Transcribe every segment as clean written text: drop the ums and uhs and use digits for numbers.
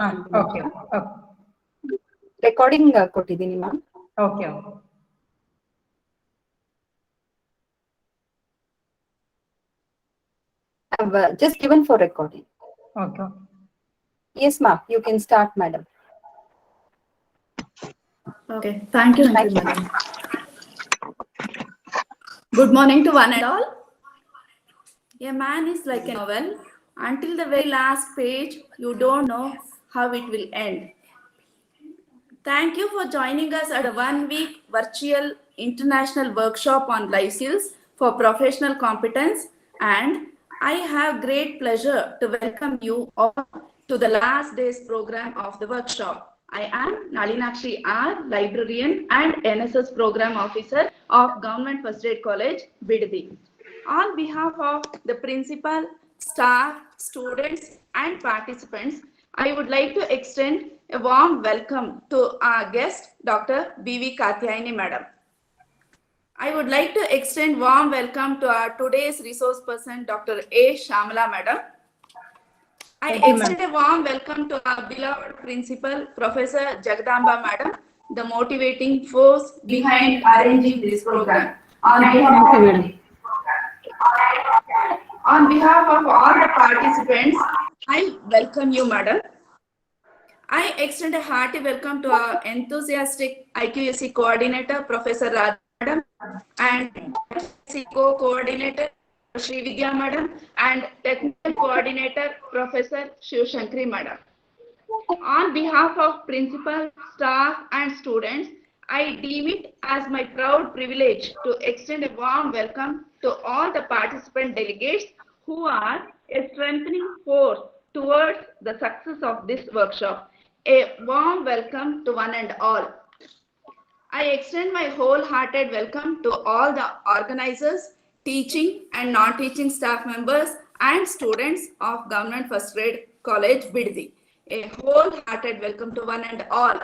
Okay. Recording ಕೊಟ್ಟಿದ್ದೀನಿ ma'am. Okay. I've just given for recording. Okay. Yes ma'am, you can start madam. Okay, thank you, madam. Good morning to one and all. A man is like a novel. Until the very last page, you don't know how it will end. Thank you for joining us at a one-week virtual international workshop on life skills for professional competence, and I have great pleasure to welcome you all to the last day's program of the workshop. I am Nalinakshi R, librarian and NSS program officer of Government First Aid College, Bidadi. On behalf of the principal, staff, students, and participants, I would like to extend a warm welcome to our guest, Dr. B.V. Katyayani Madam. I would like to extend warm welcome to our today's resource person, Dr. A. Shamala Madam. I extend a warm welcome to our beloved principal, Professor Jagdamba Madam, the motivating force behind arranging this program. On behalf of all the participants, I welcome you, Madam. I extend a hearty welcome to our enthusiastic IQAC coordinator, Professor Radha Madam, and co-coordinator, Sri Vidya Madam, and technical coordinator, Professor Shiv Shankari Madam. On behalf of principal, staff, and students, I deem it as my proud privilege to extend a warm welcome to all the participant delegates who are a strengthening force towards the success of this workshop. A warm welcome to one and all. I extend my wholehearted welcome to all the organizers, teaching and non-teaching staff members, and students of Government First Aid College, Bidadi. A wholehearted welcome to one and all.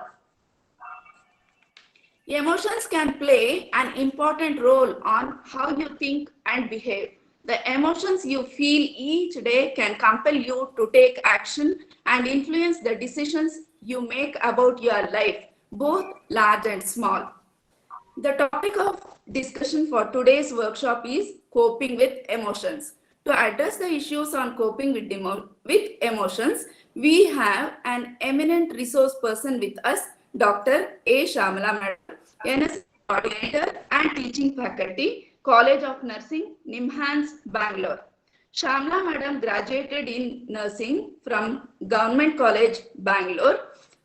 Emotions can play an important role on how you think and behave. The emotions you feel each day can compel you to take action and influence the decisions you make about your life, both large and small. The topic of discussion for today's workshop is coping with emotions. To address the issues on coping with emotions, we have an eminent resource person with us, Dr. A. Shamala Madam, NS coordinator and teaching faculty, College of Nursing, Nimhans, Bangalore. Shamala Madam graduated in nursing from Government College, Bangalore,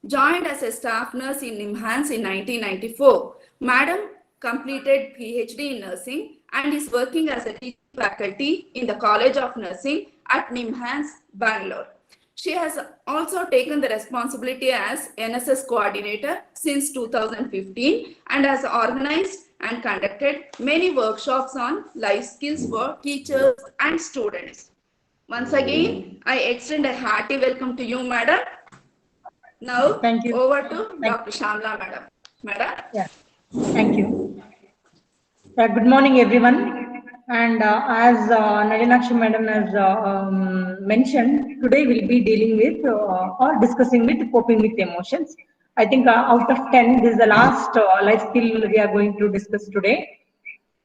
joined as a staff nurse in Nimhans in 1994. Madam completed PhD in nursing and is working as a teaching faculty in the College of Nursing at Nimhans, Bangalore. She has also taken the responsibility as NSS coordinator since 2015 and has organized and conducted many workshops on life skills for teachers and students. Once again, I extend a hearty welcome to you, Madam. Now, Thank you. Over to Dr. Shamla Madam. Madam? Yeah. Thank you. Good morning, everyone. And as Nalinakshi Madam has mentioned, today we'll be dealing with or discussing with coping with emotions. I think out of 10, this is the last life skill we are going to discuss today.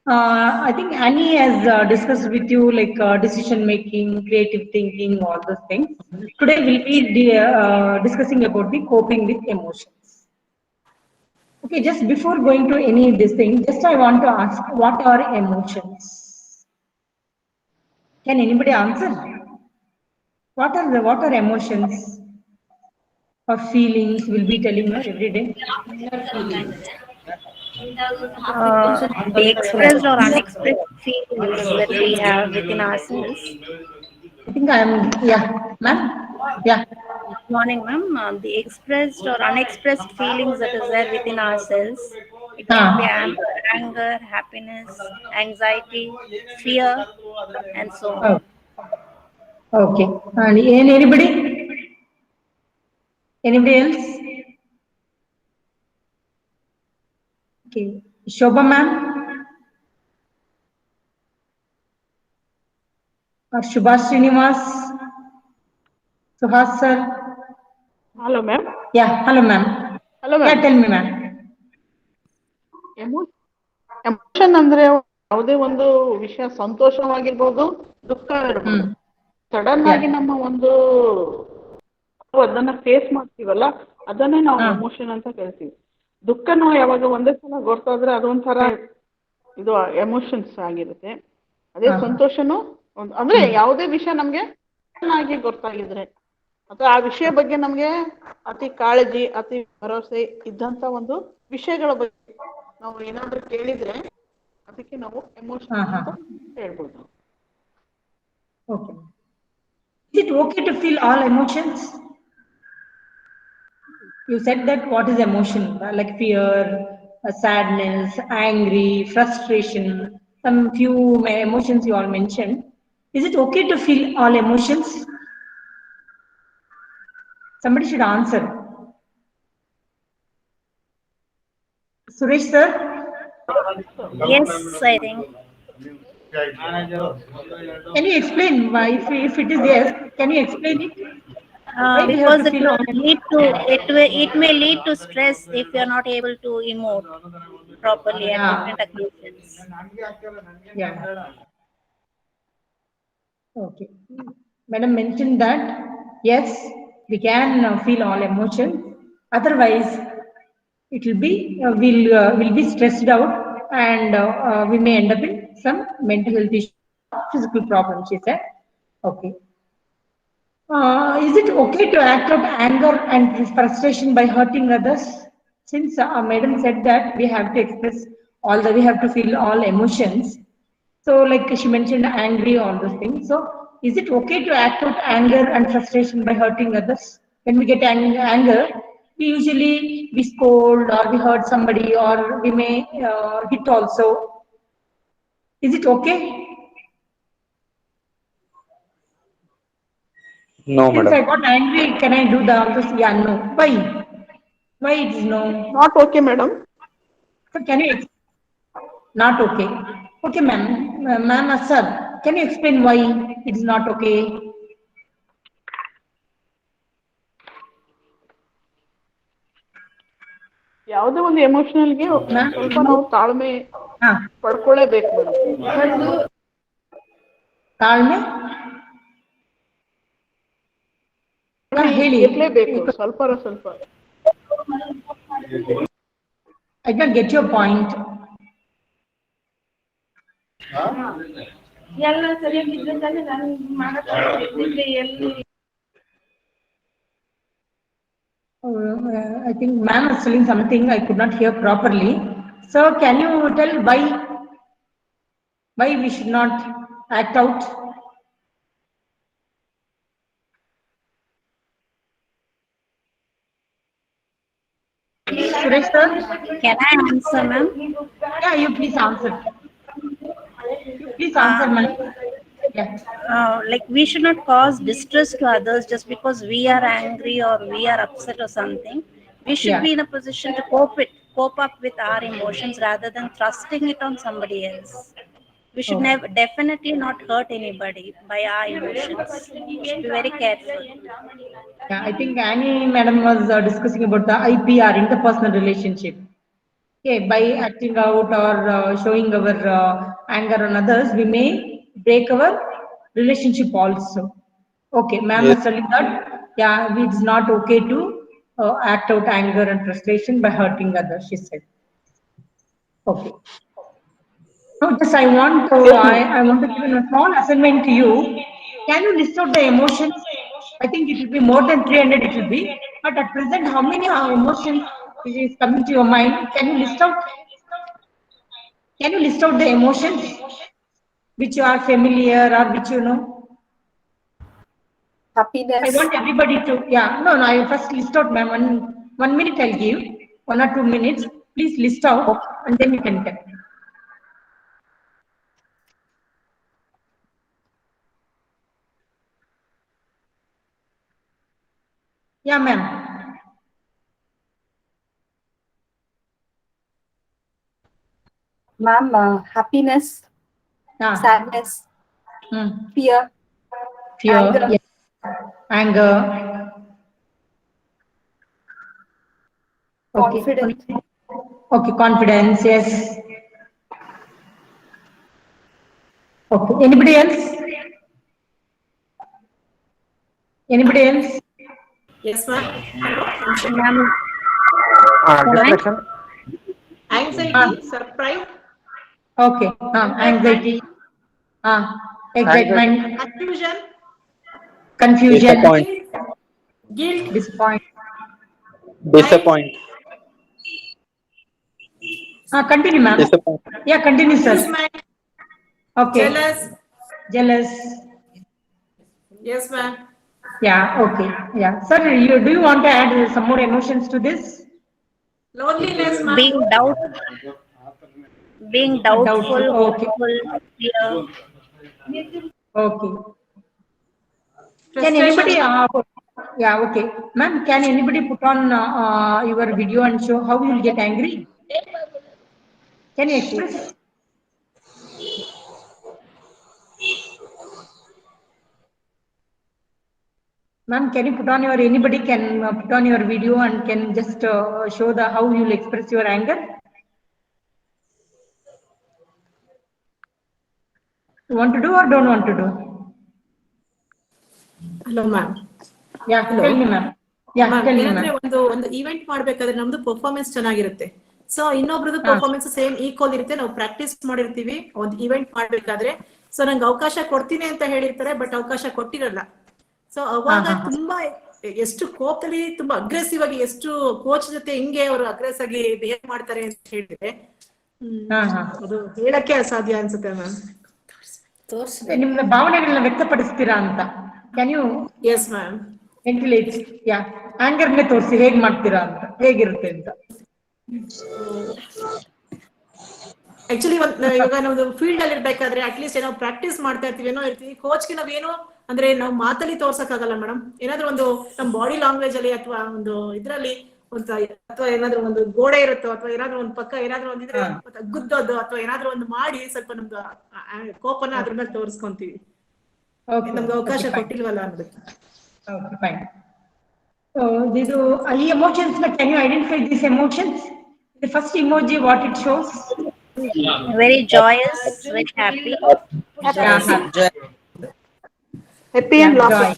I think Annie has discussed with you like decision making, creative thinking, all those things. Today we'll be discussing about the coping with emotions. Okay, just before going to any of these things, just I want to ask, what are emotions? Can anybody answer? What are emotions or feelings? We'll be telling her every day. The expressed or unexpressed feelings that we have within ourselves. I think ma'am. Yeah. Good morning, ma'am. The expressed or unexpressed feelings that is there within ourselves. It can be anger, happiness, anxiety, fear, and so on. Oh. Okay. And anybody? Anybody else? Okay. Shobha ma'am? Or Subhash Srinivas? Suhas sir? Hello, ma'am. Yeah, hello, ma'am. Hello, Yeah, ma'am. tell me, ma'am. Emotion ಅಂದ್ರೆ ಯಾವುದೇ ಒಂದು ವಿಷಯ ಸಂತೋಷವಾಗಿರ್ಬೋದು, ದುಃಖ ಇರ್ಬೋದು. Sudden ಆಗಿ ನಮ್ಮ ಒಂದು ಅದನ್ನ ಫೇಸ್ ಮಾಡ್ತೀವಲ್ಲ, ಅದನ್ನೇ ನಾವು ಎಮೋಷನ್ ಅಂತ ಕರಿತೀವಿ. ದುಃಖನೂ ಯಾವಾಗ ಒಂದೇ ಸಲ ಗೊತ್ತಾದ್ರೆ ಅದೊಂಥರ ಇದು ಎಮೋಷನ್ಸ್ ಆಗಿರುತ್ತೆ. ಅದೇ ಸಂತೋಷನೂ ಅಂದ್ರೆ ಯಾವುದೇ ವಿಷಯ ನಮ್ಗೆ ಚೆನ್ನಾಗಿ ಗೊತ್ತಾಗಿದ್ರೆ ಅಥವಾ ಆ ವಿಷಯ ಬಗ್ಗೆ ನಮ್ಗೆ ಅತಿ ಕಾಳಜಿ, ಅತಿ ಭರವಸೆ ಇದ್ದಂತ ಒಂದು ವಿಷಯಗಳ ಬಗ್ಗೆ ನಾವು ಏನಾದ್ರೂ ಕೇಳಿದ್ರೆ ಅದಕ್ಕೆ ನಾವು ಎಮೋಷನ್ ಅಂತ ಹೇಳ್ಬೋದು. Okay. Is it okay to feel all emotions? You said that what is emotion? Like fear, sadness, angry, frustration, some few emotions you all mentioned. Is it okay to feel all emotions? Somebody should answer. Suresh sir? Yes, I think. Can you explain why, if it is yes, can you explain it? Because it may lead to stress if you are not able to emote properly at different occasions. Yeah. Okay. Madam mentioned that yes, we can feel all emotions. Otherwise, it will be will be stressed out, and we may end up in some mental health issue, physical problems. She said. Okay. Is it okay to act out anger and frustration by hurting others? Since Madam said that we have to express we have to feel all emotions. So, like she mentioned, angry, all those things. So, is it okay to act out anger and frustration by hurting others? When we get anger, we usually scold or we hurt somebody or we may hit also. Is it okay? No, Since madam. I got angry, can I do all this? Yeah, no. Why? Why it is no? Not okay, madam. So can you? Not okay. Okay, ma'am. Ma'am Asad, can you explain why it is not okay? ಯಾವುದೇ ಒಂದು ಎಮೋಷನಲ್ಗೆ ಸ್ವಲ್ಪ ನಾವು ತಾಳ್ಮೆ ಪಡ್ಕೊಳ್ಳೇಬೇಕು madam. ತಾಳ್ಮೆ ಹೇಳಿ ಇರ್ಲೇಬೇಕು ಸ್ವಲ್ಪ. I can get your point. ಎಲ್ಲ ಸರಿಯಾಗಿದ್ರೆ ತಾನೇ ನಾನು ಮಾಡಕ್ಕೆ ಎಲ್ಲಿ. I think ma'am is telling something I could not hear properly. So can you tell why we should not act out? Suresh sir? Can I answer, ma'am? Yeah, you please answer. Please answer, ma'am. Yeah. Like we should not cause distress to others just because we are angry or we are upset or something. We should be in a position to cope up with our emotions rather than thrusting it on somebody else. We should definitely not hurt anybody by our emotions. We should be very careful. Yeah, I think Annie madam was discussing about the IPR, interpersonal relationship. Okay, by acting out or showing our anger on others, we may break our relationship also. Okay, ma'am is telling that, yeah, it's not okay to act out anger and frustration by hurting others, she said. Okay. Now, just I want to give a small assignment to you. Can you list out the emotions? I think it will be more than 300. It will be. But at present, how many emotions is coming to your mind? Can you list out? Can you list out the emotions which you are familiar or which you know? Happiness. I want everybody to, no, I first list out, ma'am. 1 minute I'll give, 1 or 2 minutes. Please list out and then you can tell. Yeah, ma'am. Ma'am, happiness, sadness, fear, anger, Okay. Confident. Okay, confidence, yes. Okay, anybody else? Anybody else? Yes, ma'am. Ma'am, Depression. Anxiety, surprise, Okay, anxiety, excitement, confusion, confusion, Disappoint. guilt, disappointment. pride, Disappoint. Continue, ma'am. Disappoint. Yeah, continue, sir. amusement, Okay. jealous. Jealous. Yes, ma'am. Yeah, okay. Yeah. Sir, do you want to add some more emotions to this? Loneliness, ma'am. being doubtful, Doubtful. Okay. hopeful, fear. Okay. Can Frustration, anybody, ma'am. yeah, okay. Ma'am, can anybody put on your video and show how you will get angry? Can you express? Ma'am, can you put on your, anybody can put on your video and can just show the how you will express your anger? You want to do or don't want to do? Hello, ma'am. Yeah, Hello. tell me, ma'am. Yeah, ma'am tell me, ಏನಂದ್ರೆ ma'am. ಒಂದು event ಮಾಡ್ಬೇಕಾದ್ರೆ ನಮ್ದು performance ಚೆನ್ನಾಗಿರುತ್ತೆ. So ಇನ್ನೊಬ್ರದ್ದು performance same equal ಇರುತ್ತೆ. ನಾವು practice ಮಾಡಿರ್ತೀವಿ ಒಂದು event ಮಾಡ್ಬೇಕಾದ್ರೆ. ಸೊ ನಂಗೆ ಅವಕಾಶ ಕೊಡ್ತೀನಿ ಅಂತ ಹೇಳಿರ್ತಾರೆ, ಬಟ್ ಅವಕಾಶ ಕೊಟ್ಟಿರಲ್ಲ. ಸೊ ಅವಾಗ ತುಂಬಾ ಎಷ್ಟು ಕೋಪದಲ್ಲಿ ತುಂಬಾ ಅಗ್ರೆಸಿವ್ ಆಗಿ ಎಷ್ಟು ಕೋಚ್ ಜೊತೆ ಹಿಂಗೆ ಅವರು ಅಗ್ರೆಸಿವ್ ಆಗಿ ಬಿಹೇವ್ ಮಾಡ್ತಾರೆ ಅಂತ ಹೇಳಿದ್ರೆ ಅದು ಹೇಳಕ್ಕೆ ಅಸಾಧ್ಯ ಅನ್ಸುತ್ತೆ ಮ್ಯಾಮ್. ನಿಮ್ಮ ಭಾವನೆಗಳನ್ನ ವ್ಯಕ್ತಪಡಿಸ್ತೀರಾ ಅಂತ. Can you? Yes ma'am. Ventilate. Yeah, ಆಂಗರ್ನೇ ತೋರಿಸಿ ಹೇಗ್ ಮಾಡ್ತೀರಾ ಅಂತ, ಹೇಗಿರುತ್ತೆ ಅಂತ. ಆಕ್ಚುಲಿ ಇವಾಗ ನಾವು ಫೀಲ್ಡ್ ಅಲ್ಲಿ ಇರ್ಬೇಕಾದ್ರೆ ಅಟ್ಲೀಸ್ಟ್ ಏನೋ ಪ್ರಾಕ್ಟೀಸ್ ಮಾಡ್ತಾ ಇರ್ತೀವಿ, ಏನೋ ಇರ್ತೀವಿ. ಕೋಚ್ಗೆ ನಾವೇನೋ ಅಂದ್ರೆ ನಾವು ಮಾತಲ್ಲಿ ತೋರ್ಸಕ್ ಆಗಲ್ಲ ಮೇಡಮ್. ಏನಾದ್ರು ಒಂದು ನಮ್ಮ ಬಾಡಿ ಲ್ಯಾಂಗ್ವೇಜ್ ಅಲ್ಲಿ ಅಥವಾ ಒಂದು ಇದ್ರಲ್ಲಿ ಅಥವಾ ಏನಾದ್ರು ಒಂದು ಗೋಡೆ ಇರುತ್ತೋ ಅಥವಾ ಏನಾದ್ರು ಒಂದು ಪಕ್ಕ ಏನಾದ್ರು ಒಂದಿದ್ರೆ ಗುದ್ದೋದು ಅಥವಾ ಏನಾದ್ರು ಒಂದು ಮಾಡಿ ಸ್ವಲ್ಪ ನಮ್ದು ಕೋಪನ ಅದ್ರ ಮೇಲೆ ತೋರಿಸ್ಕೊಂತೀವಿ. ನಮ್ಗೆ ಅವಕಾಶ ಕೊಟ್ಟಿಲ್ವಲ್ಲ ಅಂದ್ಬಿಟ್ಟು. Okay, fine. ಇದು ಈ ಎಮೋಷನ್ಸ್ ನ can you identify this emotions? The first emoji, what it shows? Very joyous, very happy. Happy and laughing.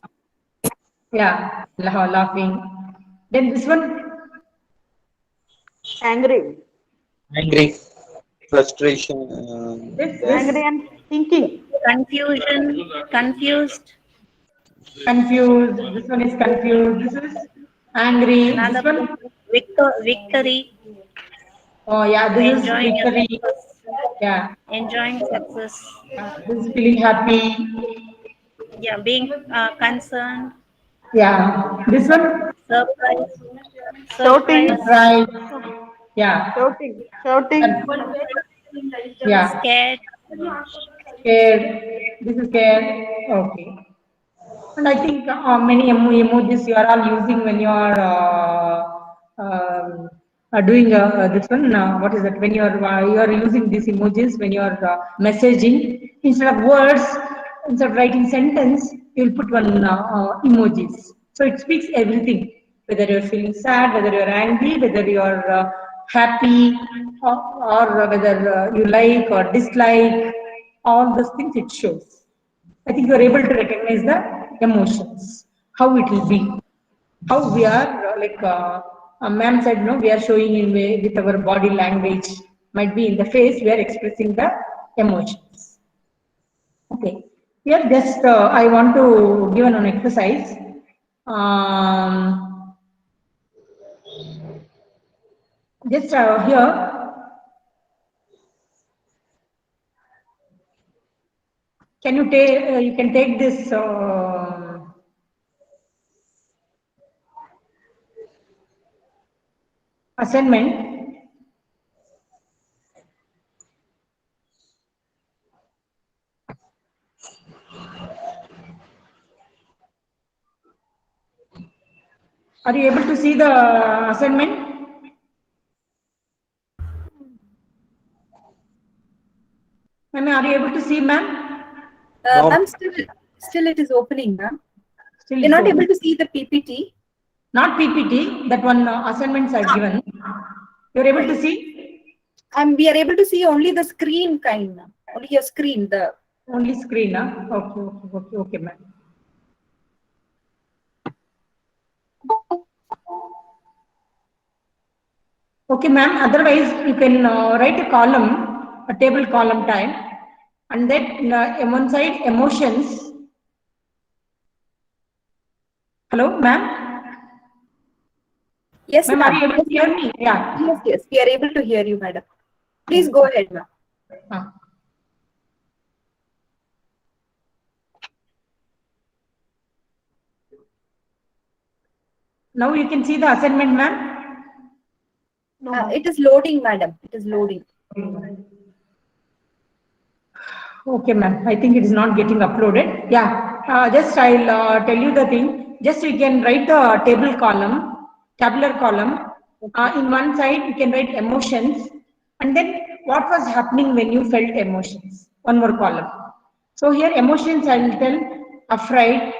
Yeah, laughing. Then this one? Angry. Angry. Frustration. This? Angry and thinking. Confusion, confused. Confused. This one is confused. This is angry. Another This one? victory. Oh yeah, this Enjoying is victory. Yeah. Enjoying success. This is feeling happy. Yeah, being concerned. Yeah. This one? Surprise. Shouting. Right. Yeah. Shouting. Yeah. Scared. Scared. This is scared. Okay. And I think many emojis you are all using when you are doing this one. What is that? When you are using these emojis when you are messaging, instead of words, instead of writing sentence, you will put one emojis. So it speaks everything. Whether you are feeling sad, whether you are angry, whether you are happy, or whether you like or dislike, all those things it shows. I think you are able to recognize the emotions, how it will be, how we are like ma'am said, no, we are showing in way with our body language. Might be in the face we are expressing the emotions. Okay, here just I want to give an exercise. Just here. Can you take? You can take this assignment. Are you able to see the assignment? Ma'am, are you able to see, ma'am? No. Ma'am, still it is opening, ma'am. Still You're not open. able to see the PPT. Not PPT, that one assignments are given. You're able to see? We are able to see only the screen kind, ma'am. Only your screen, the Only screen, huh? Okay, ma'am. Okay, ma'am. Otherwise, you can write a column, a table column type, and then on one side emotions. Hello, ma'am. yes, Ma'am, ma'am. are you able to hear me? Yeah. Yes, we are able to hear you, madam. Please go ahead, ma'am. Now you can see the assignment, ma'am. It is loading, madam. It is loading. Okay, ma'am. I think it is not getting uploaded. Yeah. Just I'll tell you the thing. Just you can write the table column, tabular column. In one side, you can write emotions, and then what was happening when you felt emotions. One more column. So here emotions, I will tell afraid,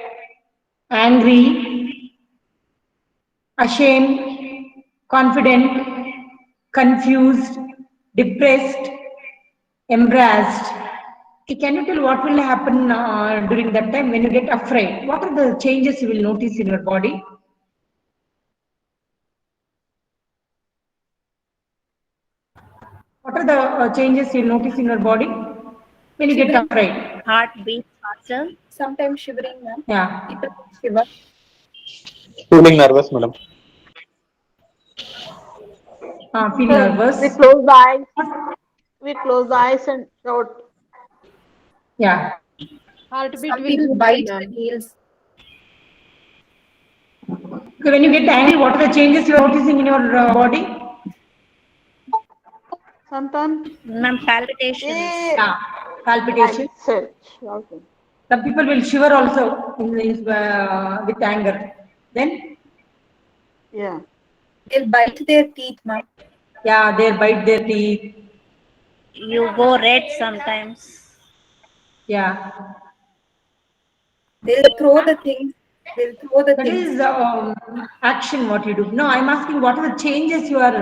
angry, ashamed, confident, confused, depressed, embarrassed. Okay, can you tell what will happen during that time when you get afraid? What are the changes you will notice in your body? What are the changes you notice in your body when you get afraid? Heart beats faster. Sometimes shivering, ma'am. Yeah. People shiver. Feeling nervous, madam. Feel nervous. We close the eyes. We close the eyes and shout. Yeah. Heartbeat Some will people go bite down, the ma'am. nails. Okay, when you get angry, what are the changes you are noticing in your body? Sometimes Ma'am, palpitations. Yeah. Palpitation. shouting. Some people will shiver also with anger. Then, Yeah. They'll bite their teeth, ma'am. yeah, they bite their teeth. You go red sometimes. Yeah. They'll throw the things. They'll throw the That things. is action what you do. No, I'm asking what are the changes you are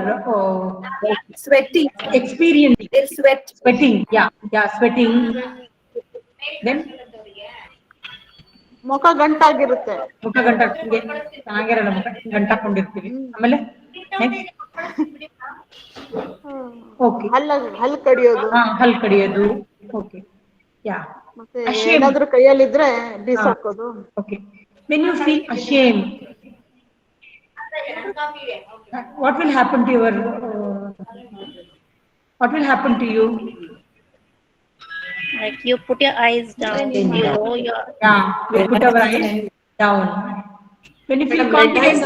Sweating. experiencing? They'll sweat. Sweating. Yeah, sweating. Then, ಮುಖ ಗಂಟಾಗಿರುತ್ತೆ. ಮುಖ ಗಂಟ ಚೆನ್ನಾಗಿರಲ್ಲ ಮುಖ ಗಂಟಾಕೊಂಡಿರ್ತೀವಿ. ಆಮೇಲೆ okay. ಹಲ್ಲು ಕಡಿಯೋದು. ಹಲ್ಲು ಕಡಿಯೋದು. Okay. ಯಾ. ಮತ್ತೆ ಏನಾದ್ರೂ ಕೈಯಲ್ಲಿದ್ರೆ ಬೀಸಾಕೋದು. Okay. When you feel ashamed, what will happen to your? What will happen to you? Like you put your eyes down. You lower your. Yeah, we put our eyes down. When you feel confident,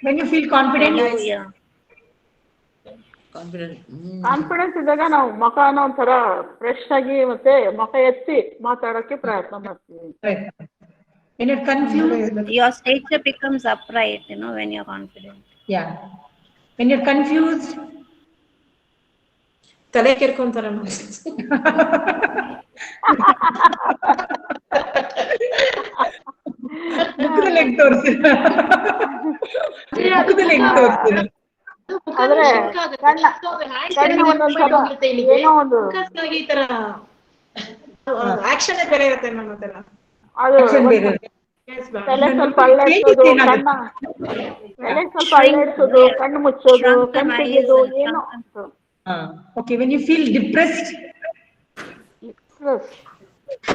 when you feel confident, Yeah. Confidence ಇದ್ದಾಗ ನಾವು ಮುಖನ ಒಂಥರ fresh ಆಗಿ ಮತ್ತೆ ಮುಖ ಎತ್ತಿ ಮಾತಾಡೋಕೆ ಪ್ರಯತ್ನ ಮಾಡ್ತೀವಿ. when you're confused, Your stature becomes upright, when you're confident. yeah. When you're confused, ತಲೆ ಕೆರ್ಕೊಂತಾರ ಮುಖದಲ್ಲಿ ಹೆಂಗ್ ತೋರಿಸ್ತೀರ? ಮುಖದಲ್ಲಿ ಹೆಂಗ್ ತೋರಿಸ್ತೀರ? ಆದ್ರೆ ಕಣ್ಣು ಒಂದೊಂದ್ಸಲ ಏನೋ ಒಂದು ಈ ತರ ಆಕ್ಷನ್ ಬೇರೆ ಇರುತ್ತೆ ನಮ್ಮ ಹತ್ರ. ಅದು ತಲೆ ಸ್ವಲ್ಪ ಅಳ್ಳಾಡ್ಸೋದು, ತಲೆ ಸ್ವಲ್ಪ ಅಳ್ಳಾಡ್ಸೋದು, ಕಣ್ಣು ಮುಚ್ಚೋದು, ಕಣ್ಣು ತೆಗೆಯೋದು, ಏನೋ. Okay, when you feel depressed,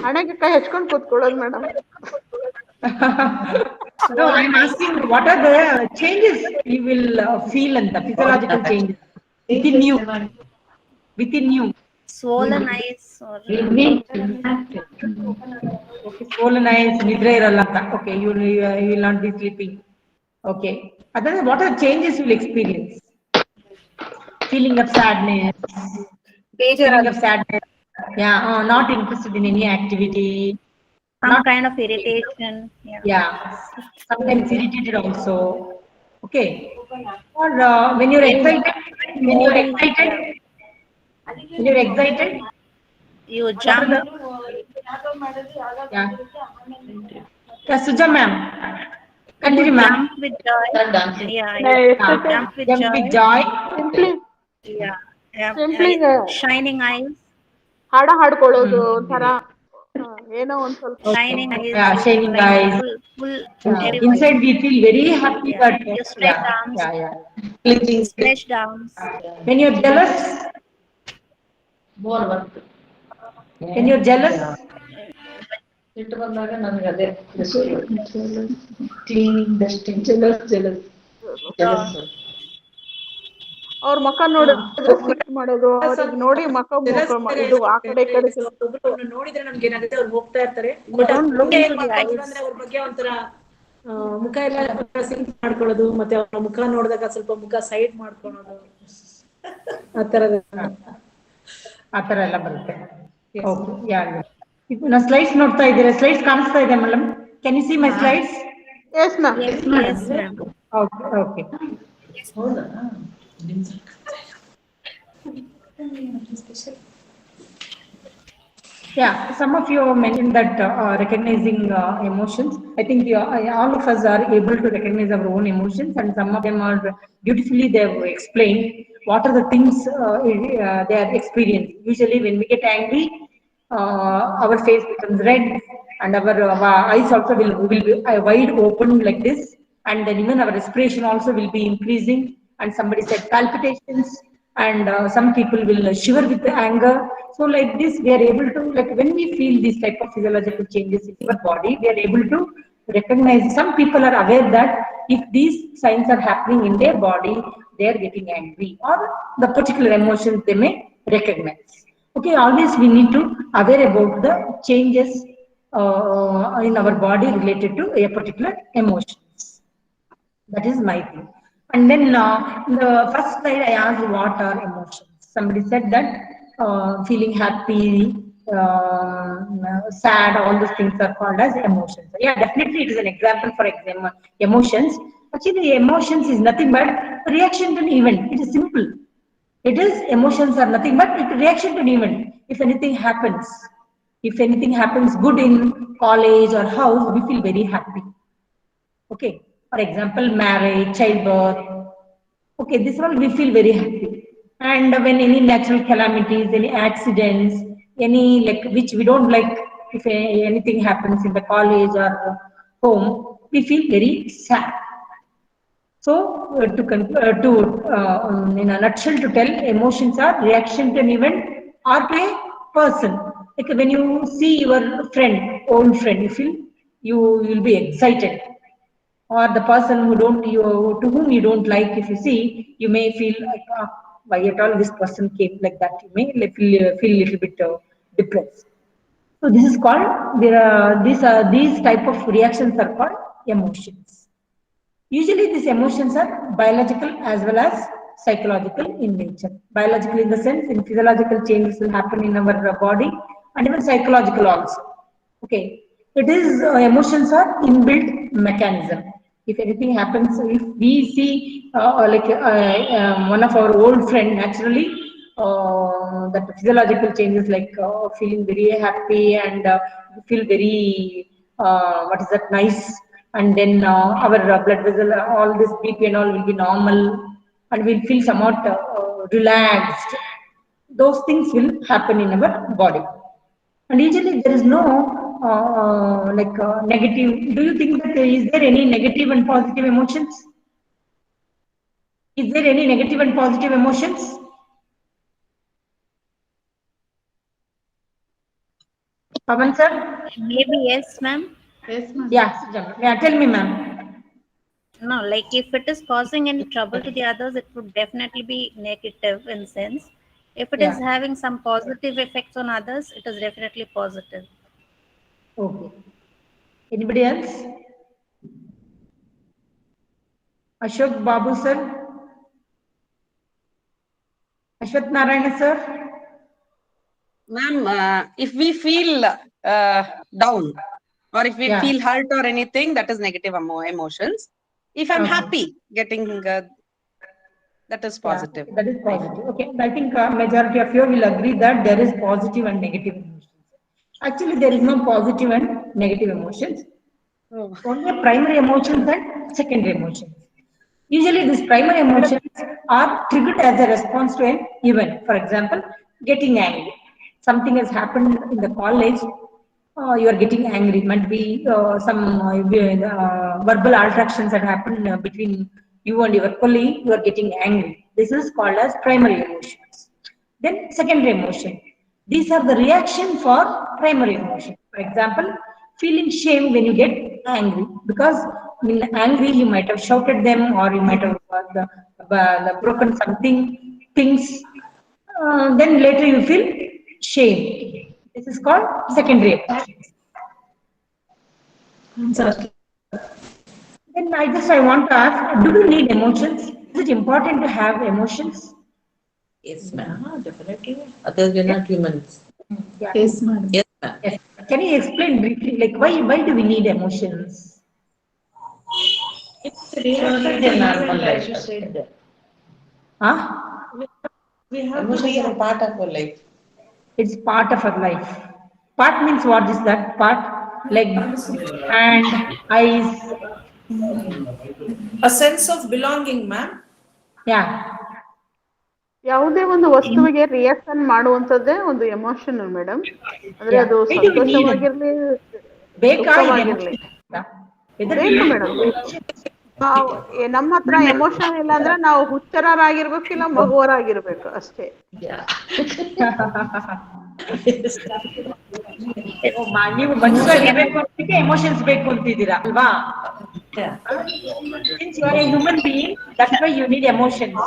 ಹಣೆಗೆ ಕೈ ಹಚ್ಕೊಂಡು ಕೂತ್ಕೊಳ್ಳೋದು madam. no, I'm asking what are the changes you will feel and the physiological changes within you. Swollen eyes or Okay, swollen eyes, nidra iralla anta. Okay, you will not be sleeping. Okay. Other than what are the changes you will experience? Feeling of sadness. Feeling of sadness. Yeah, not interested in any activity. some kind of irritation. Yeah, sometimes irritated also. Okay. Or when you're excited, when you're excited, You jump. Yeah, Suja ma'am, Continue, would ma'am. jump with joy. Yeah, jump with Jump joy. with joy. Simply Yeah, yeah, simply shining eyes, ಹಾಡ ಹಾಡ್ಕೊಳ್ಳೋದು ಒಂಥರ ಏನೋ ಒಂದ್ ಸ್ವಲ್ಪ shining eyes, Yeah, shining like eyes. full Yeah. very Inside we feel very happy, yeah. but Your stretched yeah, arms, yeah. stretched arms. When you're jealous, when you're jealous, ಅವ್ರ ಮುಖ ನೋಡಿದ್ರೆ Smith ಮಾಡೋದು, ಅವ್ರಿಗೆ ನೋಡಿ ಇದು ಆ ಕಡೆ ಈ ಕಡೆ ಒಬ್ರು ನೋಡಿದ್ರೆ ನಮ್ಗೆ ಏನಾಗುತ್ತೆ, ಅವ್ರು ಹೋಗ್ತಾ ಇರ್ತಾರೆ. Don't look into the eyes. ಅಂದ್ರೆ ಅವ್ರ ಬಗ್ಗೆ ಒಂಥರ ಮುಖ ಎಲ್ಲ ಸಿಂಕ್ ಮಾಡ್ಕೊಳ್ಳೋದು, ಮತ್ತೆ ಅವ್ರ ಮುಖ ನೋಡಿದಾಗ ಸ್ವಲ್ಪ ಮುಖ ಸೈಡ್ ಮಾಡ್ಕೊಳ್ಳೋದು, ಆ ತರ ಎಲ್ಲ ಬರುತ್ತೆ. ಓಕೆ, ನಾ ಸ್ಲೈಡ್ಸ್ ನೋಡ್ತಾ ಇದ್ದೀರಾ? ಸ್ಲೈಡ್ಸ್ ಕಾಣಿಸ್ತಾ ಇದೆ madam? Can U see my slides? Yes ma'am. Yes, ma'am. Okay, okay. Yeah, some of you mentioned that recognizing emotions. I think all of us are able to recognize our own emotions, and some of them are beautifully they have explained what are the things they are experiencing. Usually, when we get angry, our face becomes red, and our eyes also will be wide open like this, and then even our respiration also will be increasing. And somebody said palpitations, and some people will shiver with the anger. So like this, we are able to, like when we feel these type of physiological changes in our body, we are able to recognize. Some people are aware that if these signs are happening in their body, they are getting angry, or the particular emotions they may recognize. Okay, always we need to aware about the changes in our body related to a particular emotions. That is my thing. And then in the first slide, I asked what are emotions. Somebody said that feeling happy, sad, all those things are called as emotions. Yeah, definitely it is an example for example, emotions. Actually, emotions is nothing but reaction to an event. It is simple. It is emotions are nothing but reaction to an event. If anything happens good in college or house, we feel very happy. Okay, for example, marriage, childbirth. Okay, this one we feel very happy. And when any natural calamities, any accidents, any like which we don't like, if anything happens in the college or home, we feel very sad. So in a nutshell, to tell, emotions are reaction to an event or to a person. Like when you see your friend, old friend, you will be excited. Or the person to whom you don't like, if you see, you may feel like, why at all this person came like that. You may feel a little bit depressed. So this is called, these type of reactions are called emotions. Usually these emotions are biological as well as psychological in nature. Biological in the sense, in physiological changes will happen in our body, and even psychological also. Okay, it is emotions are inbuilt mechanism. If anything happens, if we see one of our old friend, naturally that physiological changes like feeling very happy and feel very what is that, nice, and then our blood vessel, all this BP and all will be normal, and we'll feel somewhat relaxed. Those things will happen in our body. And usually there is no negative. Do you think that is there any negative and positive emotions? Is there any negative and positive emotions? Pavan sir? Maybe yes, ma'am. Yes, ma'am. Yeah, tell me, ma'am. No, like if it is causing any trouble to the others, it would definitely be negative in sense. If it is having some positive effects on others, it is definitely positive. Okay. Anybody else? Ashok Babu sir? Ashwat Narayana sir? Ma'am, if we feel down, or if we feel hurt or anything, that is negative emotions. If I'm happy getting that is positive. Yeah, that is positive. Okay, I think majority of you will agree that there is positive and negative emotions. Actually, there is no positive and negative emotions. Oh. Only primary emotions and secondary emotions. Usually these primary emotions are triggered as a response to an event. For example, getting angry. Something has happened in the college, you are getting angry. It might be some verbal alterations that happen between you and your colleague, you are getting angry. This is called as primary emotions. Then secondary emotion. These are the reaction for primary emotion. For example, feeling shame when you get angry, because in angry you might have shouted them, or you might have broken something, things. Then later you feel shame. This is called secondary emotions. Then I want to ask, do we need emotions? Is it important to have emotions? Yes, ma'am. Definitely. Otherwise, we're not humans. Yeah. Yes, ma'am. Yes, ma'am. Yes. Can you explain briefly, like why do we need emotions? It's a normal life. You said that. Huh? We have emotions are a part of our life. It's part of our life. Part means what is that part? Leg, hand, eyes. A sense of belonging, ma'am. Yeah. ಯಾವುದೇ ಒಂದು ವಸ್ತುವಿಗೆ reaction ಮಾಡುವಂತದ್ದೇ ಒಂದು emotion madam. ಅಂದ್ರೆ Yeah. ಅದು Why do we need it? ಸಂತೋಷವಾಗಿರ್ಲಿ, ಬೇಕಾ ದುಃಖವಾಗಿರ್ಲಿ. Whether ಬೇಕು madam. ನಮ್ಮ ಹತ್ರ ಎಮೋಷನ್ ಇಲ್ಲ ಅಂದ್ರೆ ನಾವು ಹುಚ್ಚರಾಗಿರ್ಬೇಕು, ಇಲ್ಲ ಮಗುವರಾಗಿರ್ಬೇಕು ಅಷ್ಟೇ. ನೀವು ಮನುಷ್ಯರಾಗಿರ್ಬೇಕು ಅಂತಿದ್ರೆ ಎಮೋಷನ್ಸ್ ಬೇಕು ಅಂತಿದ್ದೀರಾ ಅಲ್ವಾ? Since you are a human being, that's why you need emotions.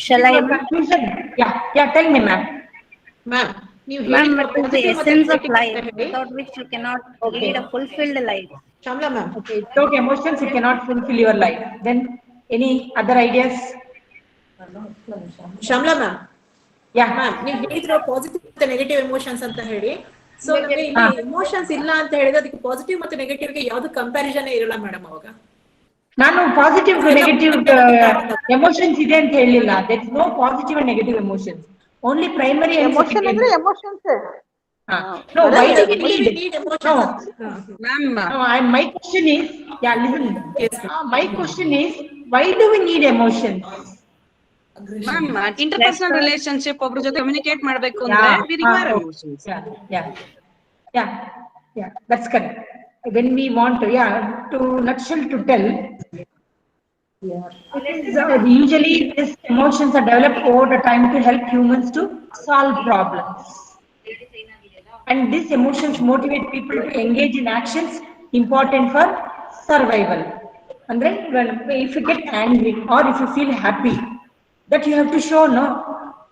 Shall I? Confusion. Yeah, tell me, ma'am. Ma'am, Ma'am, it is the essence of life, without which you cannot lead a fulfilled life. Shamla ma'am. Okay, without emotions, you cannot fulfill your life. Then, any other ideas? Shamla ma'am. Yeah, ma'am ನೀವು ಹೇಳಿದ್ರು positive ಮತ್ತೆ negative emotions ಅಂತ ಹೇಳಿ. So ನಮಗೆ ಇಲ್ಲಿ emotions ಇಲ್ಲ ಅಂತ ಹೇಳಿದ್ರೆ ಅದಕ್ಕೆ ಪಾಸಿಟಿವ್ ಮತ್ತೆ ನೆಗೆಟಿವ್ ಗೆ ಯಾವ್ದು ಕಂಪ್ಯಾರಿಸನ್ ಇರಲ್ಲ ಮೇಡಮ್ ಅವಾಗ. ನಾನು ಪಾಸಿಟಿವ್ ನೆಗೆಟಿವ್ ಎಮೋಷನ್ಸ್ ಇದೆ ಅಂತ ಹೇಳಿಲ್ಲ. There is no positive and negative emotions. Only primary emotion ಅಂದ್ರೆ emotions. No, why do we need emotions? Ma'am. My question is, listen. My question is, why do we need emotions? Ma'am, interpersonal relationship ಒಬ್ರ ಜೊತೆ communicate ಮಾಡಬೇಕು ಅಂದ್ರೆ we require emotions. Yeah, that's correct. When we want to, to nutshell to tell, usually these emotions are developed over the time to help humans to solve problems. And these emotions motivate people to engage in actions important for survival. And then if you get angry or if you feel happy, that you have to show, no,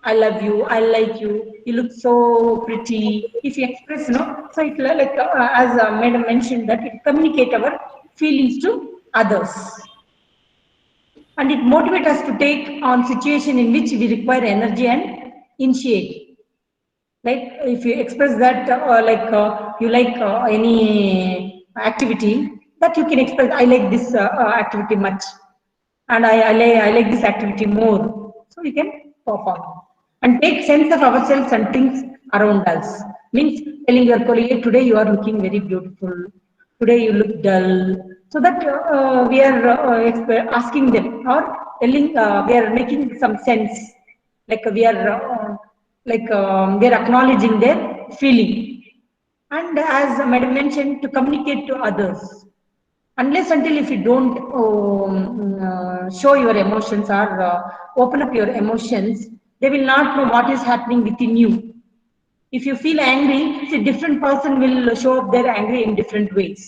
I love you, I like you, you look so pretty. If you express, no, so it like as madam mentioned, that it communicate our feelings to others, and it motivates us to take on situation in which we require energy and initiate. Like if you express that you like any activity, that you can express, I like this activity much, and I like this activity more. So we can perform and take sense of ourselves and things around us. Means telling your colleague, today you are looking very beautiful, today you look dull. So that we are asking them, or telling, we are making some sense, like we are we are acknowledging their feeling. And as madam mentioned, to communicate to others. Unless until if you don't show your emotions or open up your emotions, they will not know what is happening within you. If you feel angry, a different person will show up their anger in different ways.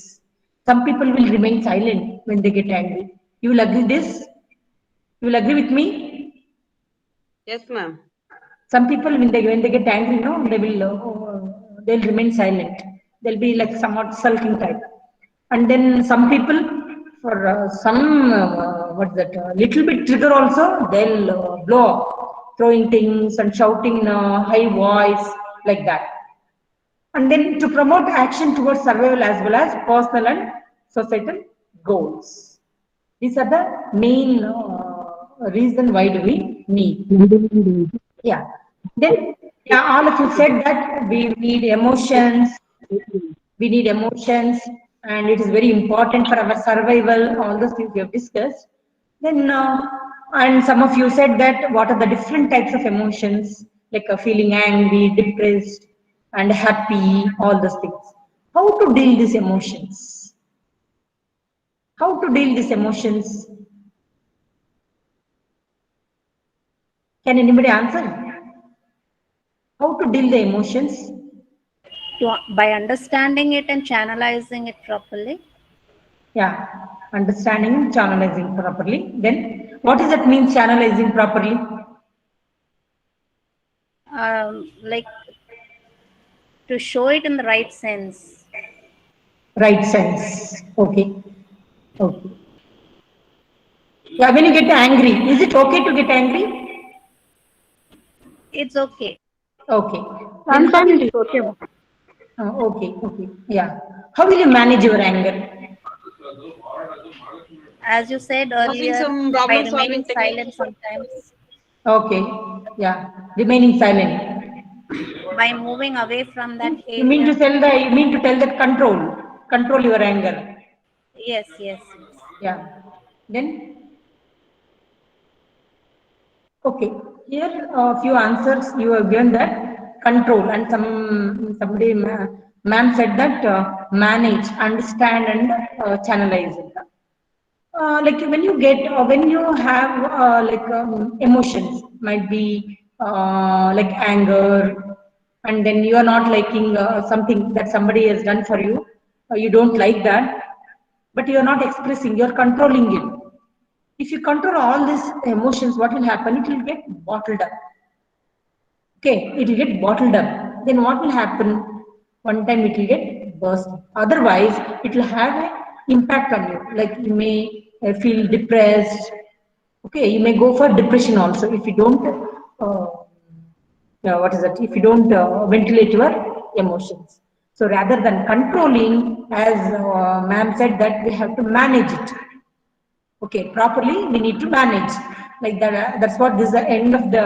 Some people will remain silent when they get angry. You will agree this? You will agree with me? Yes, ma'am. Some people when they get angry, no, they'll remain silent. They'll be like somewhat sulking type. And then some people, for some little bit trigger also, they'll blow up, throwing things and shouting in a high voice like that. And then to promote action towards survival as well as personal and societal goals. These are the main reason why do we need. Then all of you said that we need emotions. we need emotions, and it is very important for our survival, all those things we have discussed. Then, and some of you said that what are the different types of emotions, like feeling angry, depressed, and happy, all those things. How to deal these emotions? How to deal these emotions? Can anybody answer? How to deal the emotions? By understanding it and channelizing it properly. Yeah, understanding, channelizing properly. Then, what does that mean, channelizing properly? Like to show it in the right sense. Right sense. Okay. Okay. Yeah, when you get angry, is it okay to get angry? It's okay. Okay. Then how Sometimes will it's okay. okay, okay. Yeah. How will you manage your anger? As you said Using earlier, some by problem remaining solving technique. silent sometimes, Okay. Yeah. Remaining silent. by moving away from that You mean to area. tell the you mean to tell that control your anger. Yes, yes. Yeah. Then okay. Here a few answers you have given that control, and somebody ma'am said that manage, understand, and channelize it. Like when you have emotions, might be like anger, and then you are not liking something that somebody has done for you, you don't like that, but you are not expressing, you are controlling it. If you control all these emotions, what will happen? It will get bottled up. Okay, it will get bottled up. Then what will happen? One time it will get burst. Otherwise, it will have an impact on you. Like you may feel depressed. Okay, you may go for depression also if you don't. What is that? If you don't ventilate your emotions. So rather than controlling, as ma'am said, that we have to manage it. Okay, properly we need to manage like that. That's what this is the end of the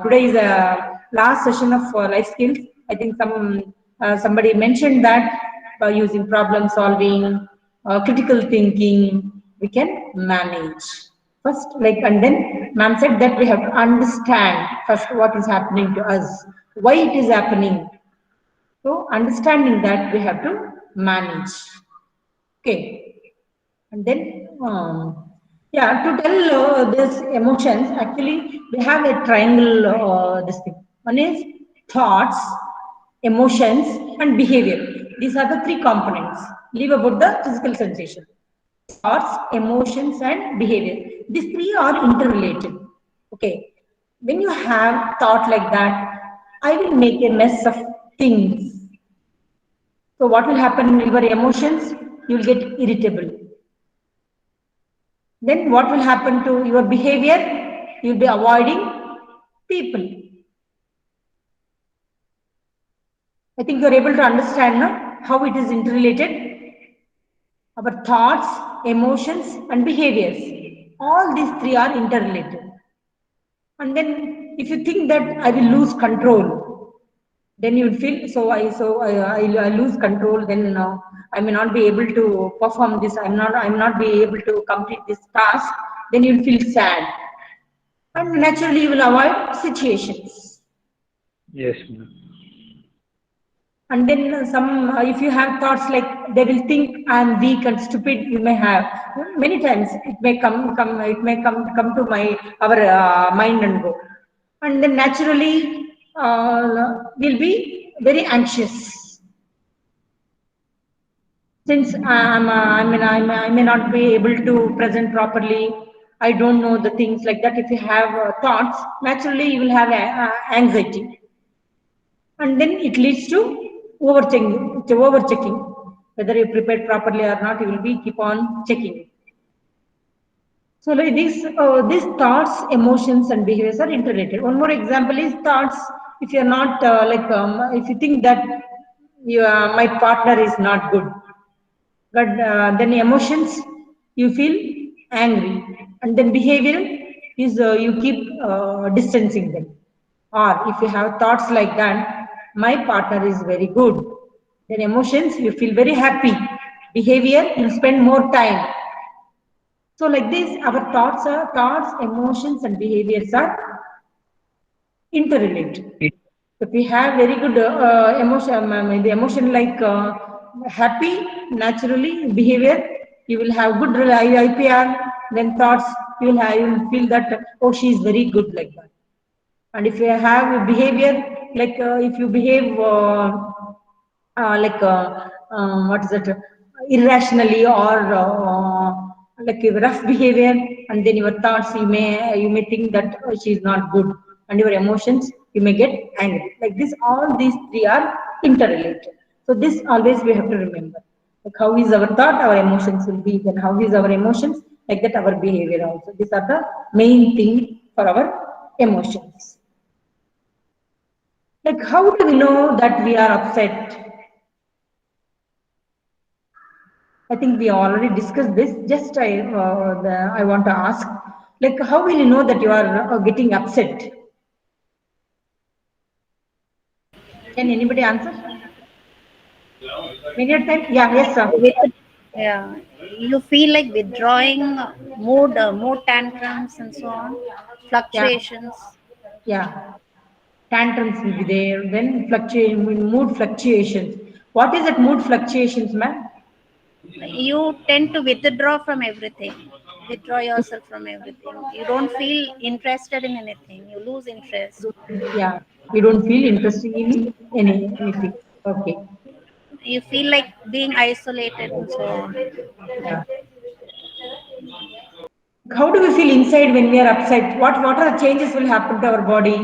today is the last session of life skills. I think somebody mentioned that by using problem solving, critical thinking, we can manage first, like, and then ma'am said that we have to understand first what is happening to us, why it is happening. So understanding that, we have to manage. Okay. And then, yeah, to tell these emotions, actually, we have a triangle. This thing. One is thoughts, emotions, and behavior. These are the three components. Leave about the physical sensation. Thoughts, emotions, and behavior. These three are interrelated. Okay. When you have thought like that, I will make a mess of things. So what will happen in your emotions? You will get irritable. Then what will happen to your behavior? You'll be avoiding people. I think you're able to understand now how it is interrelated. Our thoughts, emotions, and behaviors. All these three are interrelated. And then if you think that I will lose control, then you would feel I lose control, then I may not be able to perform this, I'm not be able to complete this task, then you'll feel sad. And naturally you will avoid situations. Yes, ma'am. And then if you have thoughts like they will think I'm weak and stupid, you may have many times it may come to our mind and go, and then naturally we'll be very anxious. Since I may not be able to present properly, I don't know the things like that. If you have thoughts, naturally you will have anxiety, and then it leads to overchecking. Whether you prepared properly or not, you will be keep on checking. So like these thoughts, emotions, and behaviors are interrelated. One more example is thoughts. If you are not if you think that my partner is not good, but then emotions, you feel angry, and then behavior is you keep distancing them. Or if you have thoughts like that, my partner is very good, Then emotions, you feel very happy. Behavior, you spend more time. So like this, our thoughts, emotions and behaviors are interrelated. If we have very good the emotion like happy, naturally behavior, you will have good IPR. Then thoughts, you will feel that oh, she is very good like that. And if you have a behavior like if you behave like what is it, irrationally or like a rough behavior, and then your thoughts, you may think that she is not good, and your emotions, you may get angry. Like this, all these three are interrelated. So this always we have to remember. Like how is our thought, our emotions will be. Then how is our emotions, like that our behavior also. These are the main thing for our emotions. Like how do we know that we are upset? I think we already discussed this. Just I want to ask, like how will you know that you are getting upset? Can anybody answer? Many a time, yeah, yes, sir. Yeah, you feel like withdrawing, mood tantrums and so on, fluctuations. Yeah, tantrums will be there. Then mood fluctuations. What is that mood fluctuations, ma'am? You tend to withdraw from everything, withdraw yourself from everything. You don't feel interested in anything. You lose interest. Yeah, you don't feel interested in anything. Okay. You feel like being isolated and so on. Yeah. How do we feel inside when we are upset? What are the changes will happen to our body?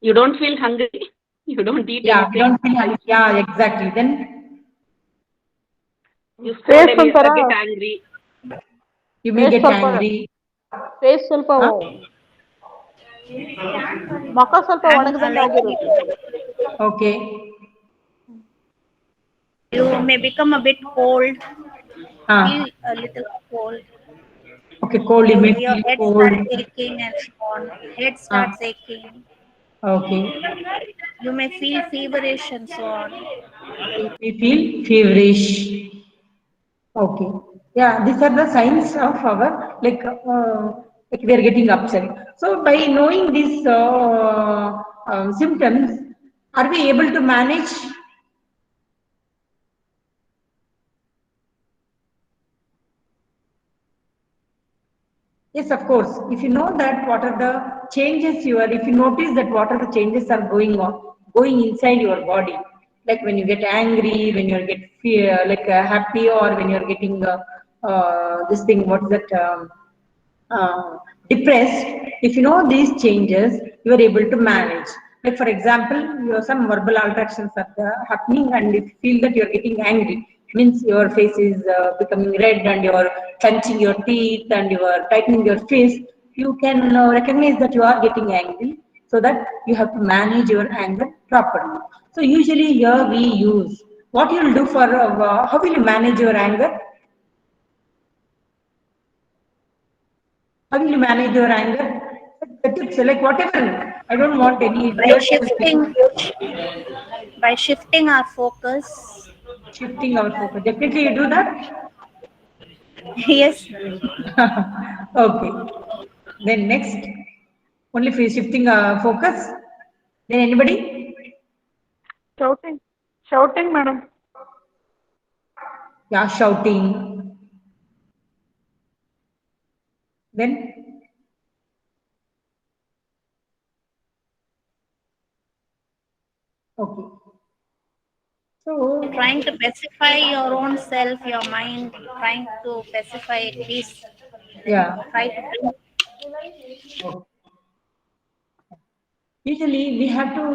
You don't feel hungry. You don't eat Yeah, we anything. don't feel hungry. Yeah, exactly. Then You scold and you get angry. you may get angry. Face ಸ್ವಲ್ಪ Huh? ಮುಖ ಸ್ವಲ್ಪ ಒಣಗದಂಗೆ Like ಆಗಿರುತ್ತೆ. Okay. you may become a bit cold, feel Ah. a little cold. Okay, cold. You may Your feel head cold. starts aching and so on. Head Ah. starts aching. Okay. You may feel feverish and so on. You may feel feverish. Okay. Yeah, these are the signs of our like we are getting upset. So by knowing these symptoms, are we able to manage? Yes, of course. If you know that what are the changes if you notice that what are the changes are going inside your body, like when you get angry, when you get fear, like happy, or when you're getting this thing, what is that, depressed. If you know these changes, you are able to manage. Like for example, some verbal alterations are happening, and if you feel that you're getting angry, means your face is becoming red and you're clenching your teeth and you are tightening your fist, you can recognize that you are getting angry, so that you have to manage your anger properly. So usually here we use, what you will do for, how will you manage your anger? How will you manage your anger? The tips, like whatever. I don't want any By theoretical thing. shifting our focus. Shifting our focus. Definitely you do that? Yes. Okay. Then next, only for shifting focus. Then anybody? Shouting, madam. Yeah, shouting. Then okay. So Trying to pacify your own self, your mind, trying to pacify at least. yeah. Try to bring. Usually we have to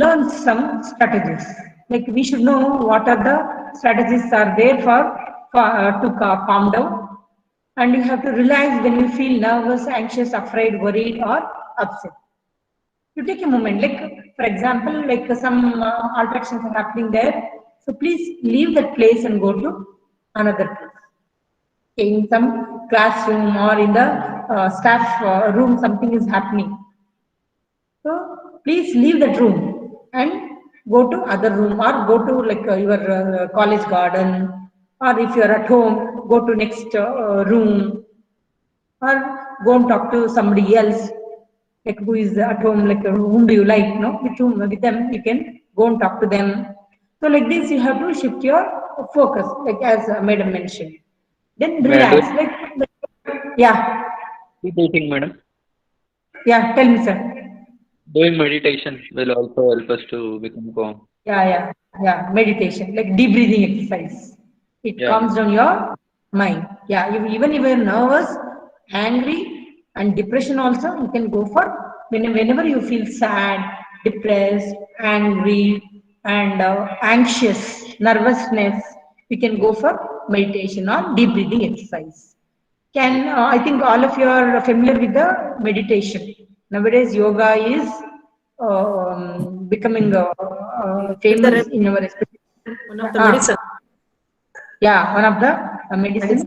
learn some strategies. Like we should know what are the strategies are there to calm down. And you have to realize when you feel nervous, anxious, afraid, worried, or upset. You take a moment, like for example, like some alterations are happening there. So please leave that place and go to another place. In some classroom or in the staff room, something is happening. So please leave that room and go to other room or go to like your college garden, or if you are at home, go to next room, or go and talk to somebody else, like who is at home, like whom do you like, no, with them you can go and talk to them. So like this you have to shift your focus, like as madam mentioned. Then May I do relax, like yeah, meditating, madam? yeah, tell me sir. Doing meditation will also help us to become calm. Yeah, meditation, like deep breathing exercise. It Yeah, calms down your mind. Yeah, even if you're nervous, angry, and depression also, you can go for whenever you feel sad, depressed, angry, and anxious, nervousness, you can go for meditation or deep breathing exercise. I think all of you are familiar with the meditation. Nowadays, yoga is becoming It's the famous in our one of the medicine. yeah, one of the medicine,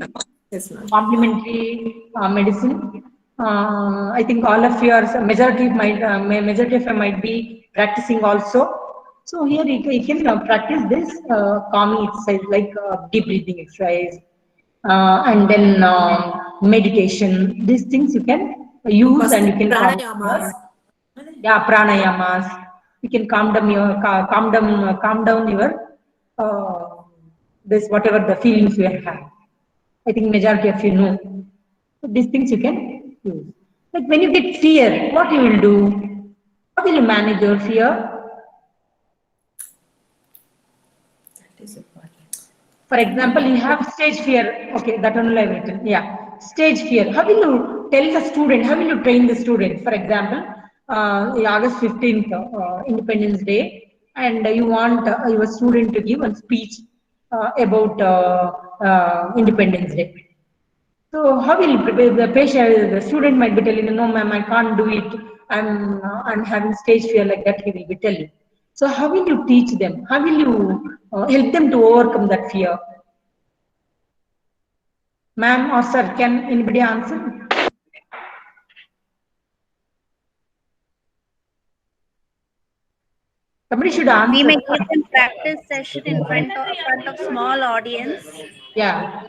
Yes, ma'am. complementary medicine. I think all of you are majority of you might be practicing also. So here you can practice this calming exercise like deep breathing exercise, and then meditation. These things you can use and you can calm Pranayamas. yeah, pranayamas. You can calm down your calm down your this whatever the feelings you have. I think majority of you know. So these things you can use. Like when you get fear, what you will do? How will you manage your fear? For example, you have stage fear. Okay, that only I will tell. Yeah, stage fear. How will you tell the student? How will you train the student? For example, August 15th, Independence Day, and you want your student to give a speech about Independence Day. So how will you prepare the patient? The student might be telling, "No, ma'am, I can't do it. I'm having stage fear," like that. He will be telling. So how will you teach them? How will you help them to overcome that fear? Ma'am or sir, can anybody answer? Somebody should answer. We may give them practice session in front of small audience. Yeah.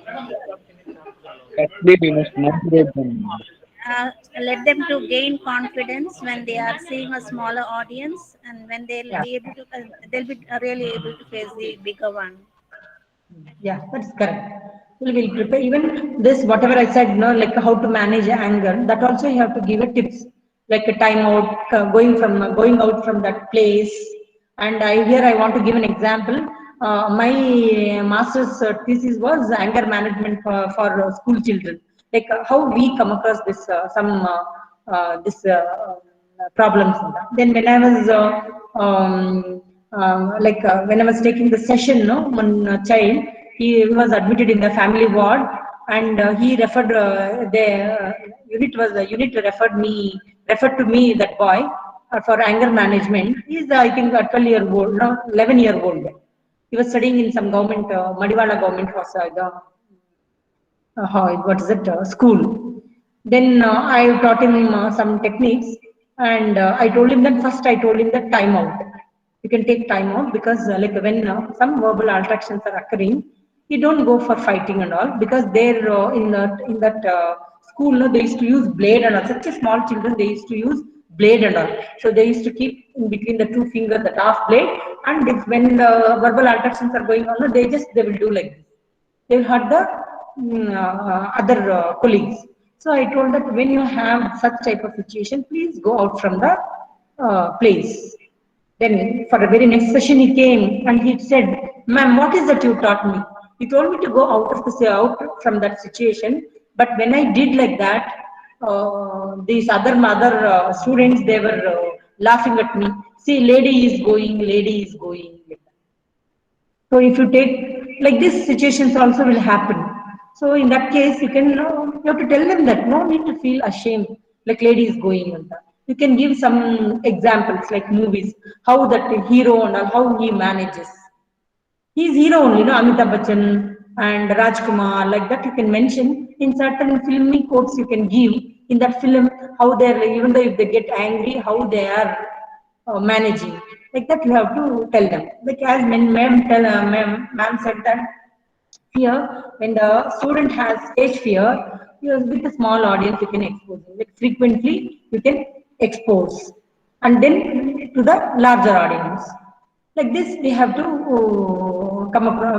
actually we must motivate them. Let them to gain confidence when they are seeing a smaller audience, and when they'll be able to, they'll be really able to face the bigger one. Yeah, that's correct. We will prepare even this, whatever I said, no, like how to manage anger. That also you have to give a tips, like a timeout, going out from that place. And here I want to give an example. My master's thesis was anger management for school children. Like how we come across this this problems. Then when I was when I was taking the session, no, one child, he was admitted in the family ward, and he referred unit referred to me, that boy, for anger management. He's I think 12-year-old, no, 11-year-old. He was studying in some government Madiwala government hospital. What is it, school. Then I taught him some techniques, and I told him that first I told him that time out. You can take time out because like when some verbal alterations are occurring, you don't go for fighting and all, because they're in that school, no, they used to use blade and all. Such a small children, they used to use blade and all. So they used to keep in between the two fingers the half blade, and if when the verbal alterations are going on, no, they will do like this. They will hurt the other colleagues. So I told that when you have such type of situation, please go out from the place. Then for the very next session he came and he said, "Ma'am, what is that you taught me? You told me to go out from that situation, but when I did like that, these other students, they were laughing at me. See, lady is going, lady is going." So if you take like this, situations also will happen. So in that case, you can you have to tell them that no need to feel ashamed. Like lady is going on that. You can give some examples like movies, how that hero and how he manages. He's hero only, no, Amitabh Bachchan and Rajkumar, like that you can mention. In certain filmy quotes you can give in that film, how they're, even though if they get angry, how they are managing. Like that, you have to tell them. Like as ma'am said that fear, when the student has stage fear, with a small audience you can expose him. Like frequently you can expose, and then to the larger audience. Like this, we have to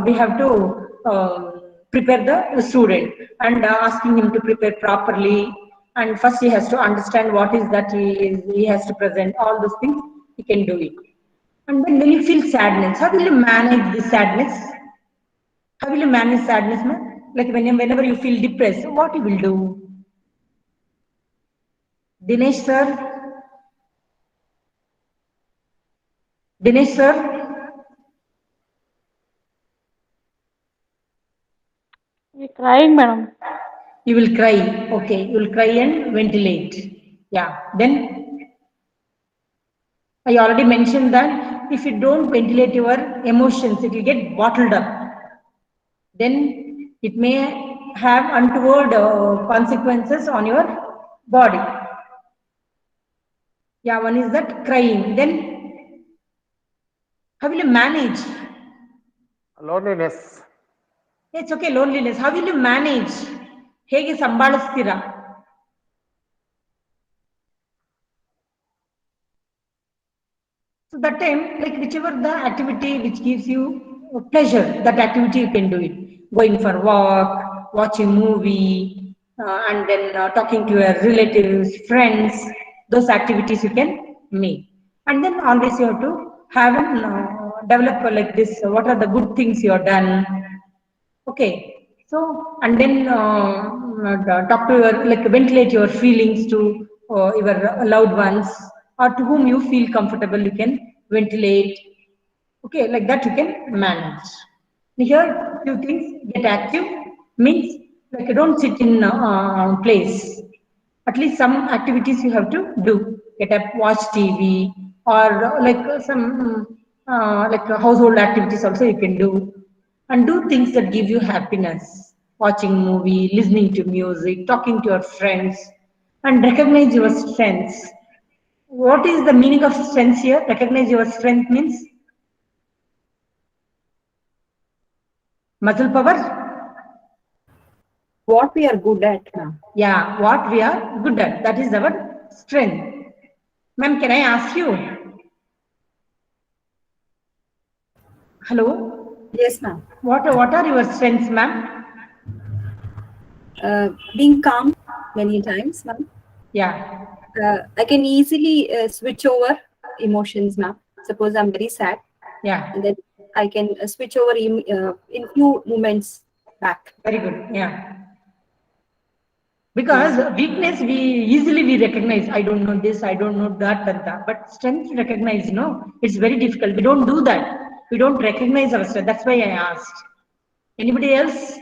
we have to prepare the student and asking him to prepare properly. And first he has to understand what is that he has to present. All those things he can do it. And then when you feel sadness, how will you manage this sadness? How will you manage sadness, ma'am? Like whenever you feel depressed, what you will do? Dinesh sir? Dinesh sir? You're crying, madam. You will cry. Okay, you will cry and ventilate. Yeah. Then I already mentioned that if you don't ventilate your emotions, it will get bottled up. Then it may have untoward consequences on your body. Yeah, one is that crying. Then how will you manage? Loneliness. It's okay, loneliness. How will you manage? ಹೇಗೆ ಸಂಭಾಳಿಸ್ತೀರಾ? So that time, like whichever the activity which gives you pleasure, that activity you can do it. Going for walk, watching movie, and then talking to your relatives, friends. Those activities you can make. And then always you have to have develop like this. What are the good things you have done? Okay. So, and then talk to your, like ventilate your feelings to your loved ones, or to whom you feel comfortable, you can ventilate. Okay, like that you can manage. Here, few things, get active means like don't sit in place. At least some activities you have to do. Get up, watch TV, or like some like household activities also you can do. And do things that give you happiness. Watching movie, listening to music, talking to your friends, and recognize your strengths. What is the meaning of strengths here? Recognize your strength means muscle power. What we are good at, ma'am. Yeah, what we are good at. That is our strength. Ma'am, can I ask you? Hello? Yes, ma'am. What are your strengths, ma'am? Being calm many times, ma'am. Yeah. I can easily switch over emotions, ma'am. Suppose I'm very sad. Yeah. And then I can switch over in few moments back. Very good. Yeah. Because weakness we easily recognize. I don't know this, I don't know that and that. But strength recognize, no, it's very difficult. We don't do that. We don't recognize our strength. That's why I asked. Anybody else?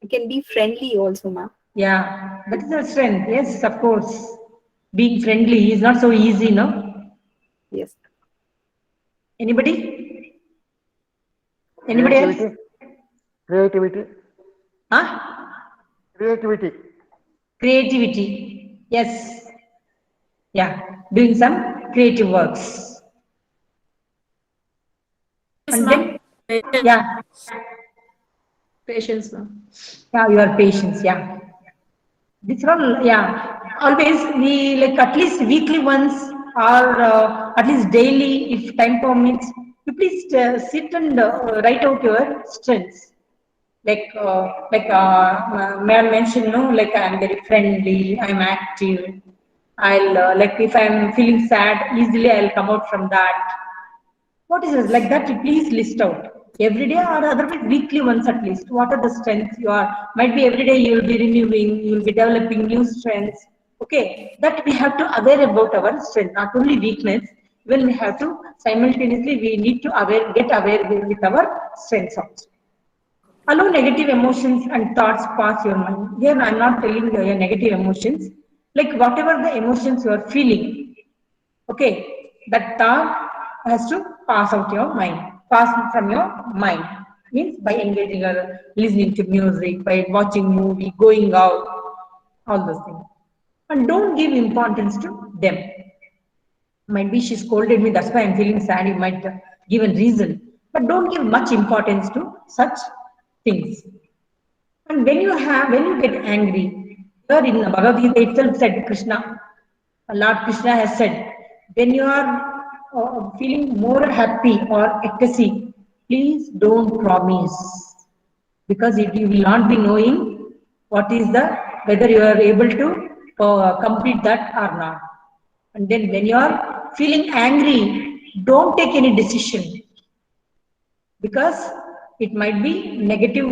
I can be friendly also, ma'am. Yeah, that is our strength. Yes, of course. Being friendly is not so easy, no? Yes. Anybody? Anybody else? Creativity. Huh? Creativity. Creativity. Yes. Yeah. Doing some creative works. And then, yeah. Patience, ma'am. Yeah, your patience. Yeah. This one, yeah. Always we like at least weekly once, or at least daily, if time permits. You please sit and write out your strengths. Like ma'am mentioned, no, like I'm very friendly, I'm active. I'll like if I'm feeling sad, easily I'll come out from that. What is it like that? You please list out every day or otherwise weekly once at least. What are the strengths you are? Might be every day you will be renewing, you will be developing new strengths. Okay, that we have to aware about our strength, not only weakness. Even we have to simultaneously we need to get aware with our strengths also. Allow negative emotions and thoughts pass your mind. Here I'm not telling you your negative emotions. Like whatever the emotions you are feeling, okay, that thought has to pass out your mind, pass from your mind. Means by engaging or listening to music, by watching movie, going out, all those things. And don't give importance to them. Might be she scolded me, that's why I'm feeling sad. You might give a reason. But don't give much importance to such things. And when you get angry, here in Bhagavad Gita itself said, Krishna, Lord Krishna has said, when you are feeling more happy or ecstasy, please don't promise, because you will not be knowing whether you are able to complete that or not. And then when you are feeling angry, don't take any decision, because it might be negative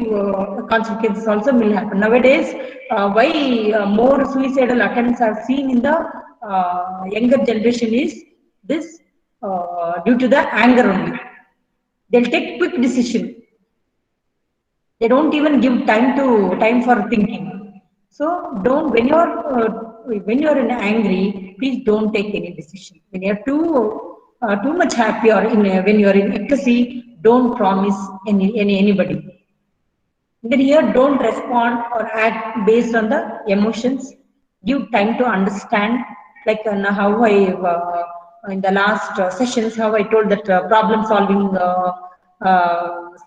consequences also will happen. Nowadays, why more suicidal attempts are seen in the younger generation is this due to the anger only. They'll take quick decision. They don't even give time for thinking. So don't when you're in angry, please don't take any decision. When you're too much happy or when you're in ecstasy, don't promise anybody. Then here, don't respond or act based on the emotions. Give time to understand, like how in the last sessions, how I told that problem solving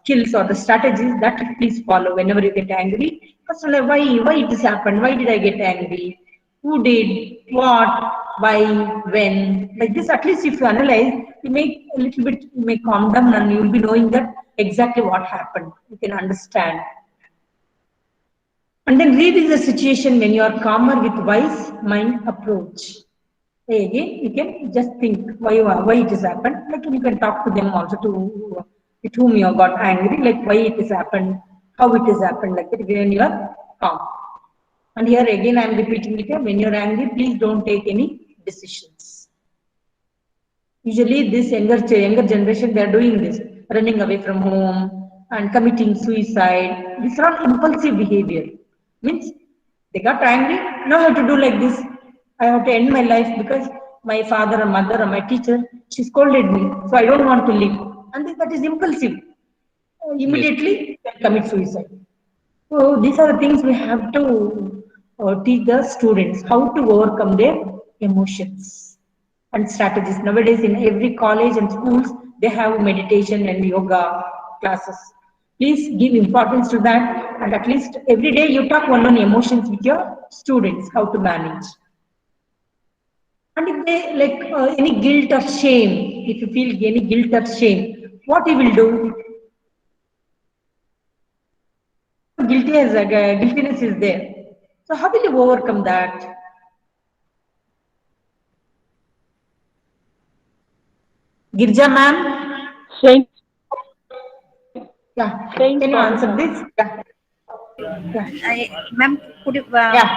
skills or the strategies that please follow whenever you get angry. First, like, why it has happened? Why did I get angry? Who did? What? Why? When? Like this, at least if you analyze, you make a little bit, you may calm down and you will be knowing that exactly what happened. You can understand. And then read the situation when you are calmer with wise mind approach. Again, you can just think why it has happened. Like you can talk to them also with whom you got angry, like why it has happened, how it has happened, like that when you are calm. And here again I am repeating it, when you are angry, please don't take any decisions. Usually this younger generation, they are doing this, running away from home and committing suicide. These are all impulsive behavior. Means they got angry, now I have to do like this. I have to end my life because my father or mother or my teacher, she scolded me, so I don't want to live. And that is impulsive. Immediately commit suicide. So these are the things we have to teach the students, how to overcome their emotions and strategies. Nowadays in every college and schools, they have meditation and yoga classes. Please give importance to that, and at least every day you talk one on emotions with your students, how to manage. And if they like any guilt or shame, if you feel any guilt or shame, what you will do? Guiltiness is there. So how will you overcome that? Girja ma'am? Saying, Yeah. saying Can you sorry, answer ma'am. this? Yeah. Ma'am, could you, Yeah.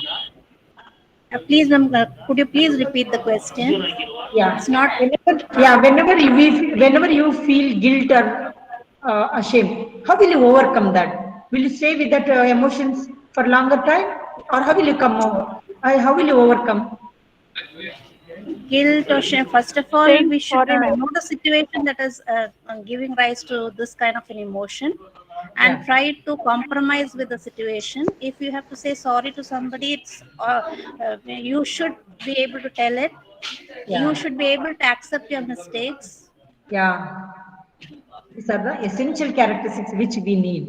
please, ma'am, could you please repeat the question? Yeah. It's not. Whenever you feel guilt or shame, how will you overcome that? Will you stay with that emotions for longer time, or how will you come over? How will you overcome? Guilt or shame. First of all, Saying we should sorry, ma'am. know the situation that is giving rise to this kind of an emotion, and Yeah. try to compromise with the situation. If you have to say sorry to somebody, it's you should be able to tell it. Yeah. You should be able to accept your mistakes. Yeah. These are the essential characteristics which we need.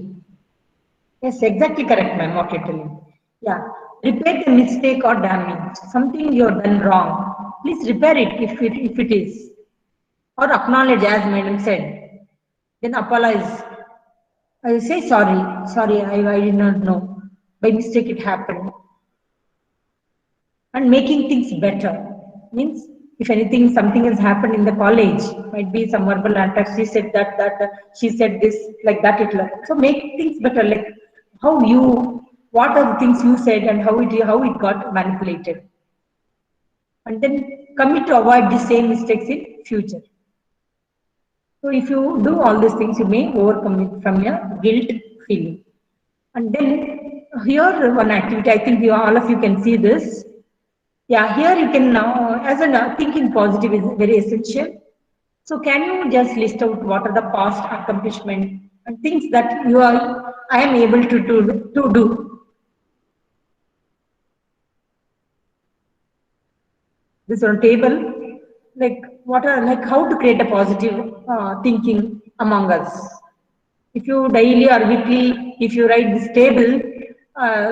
Yes, exactly correct, ma'am, what you're telling. Yeah. Repair the mistake or damage. Something you've done wrong. Please repair it if it is. Or acknowledge, as madam said. Then apologize. I will say sorry, I did not know. By mistake it happened. And making things better means if anything, something has happened in the college, might be some verbal attack, she said that she said this, like that it like. So make things better, like what are the things you said and how it got manipulated. And then commit to avoid the same mistakes in future. So if you do all these things, you may overcome it from your guilt feeling. And then here one activity, I think all of you can see this. Yeah, here you can now, as a thinking positive is very essential. So can you just list out what are the past accomplishments and things that I am able to do. This on table, like what are like how to create a positive thinking among us. If you daily or weekly, if you write this table,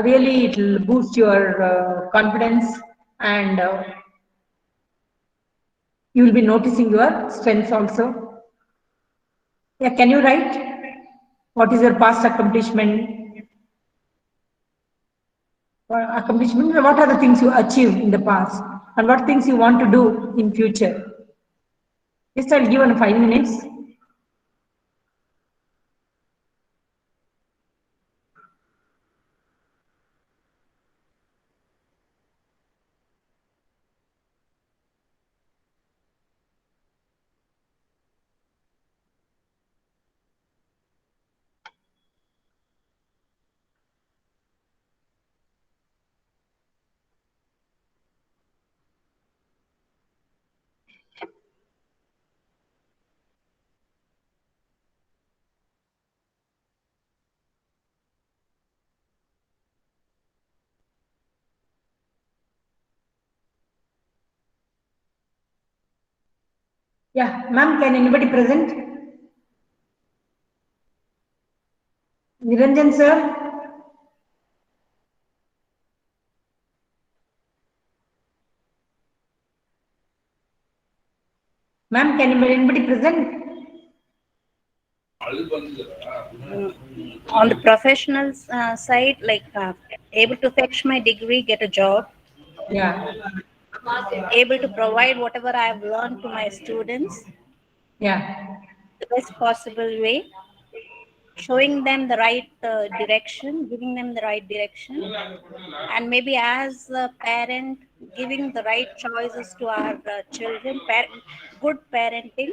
really it will boost your confidence, and you will be noticing your strengths also. Yeah, can you write what is your past accomplishment? What are the things you achieved in the past, and what things you want to do in future? Just I'll give 5 minutes. Yeah, ma'am, can anybody present? Niranjan sir? Ma'am, can anybody present? On the professional side, like able to fetch my degree, get a job. Yeah. Able to provide whatever I have learned to my students. Yeah. The best possible way. Showing them the right direction, giving them the right direction, and maybe as a parent, giving the right choices to our children, good parenting.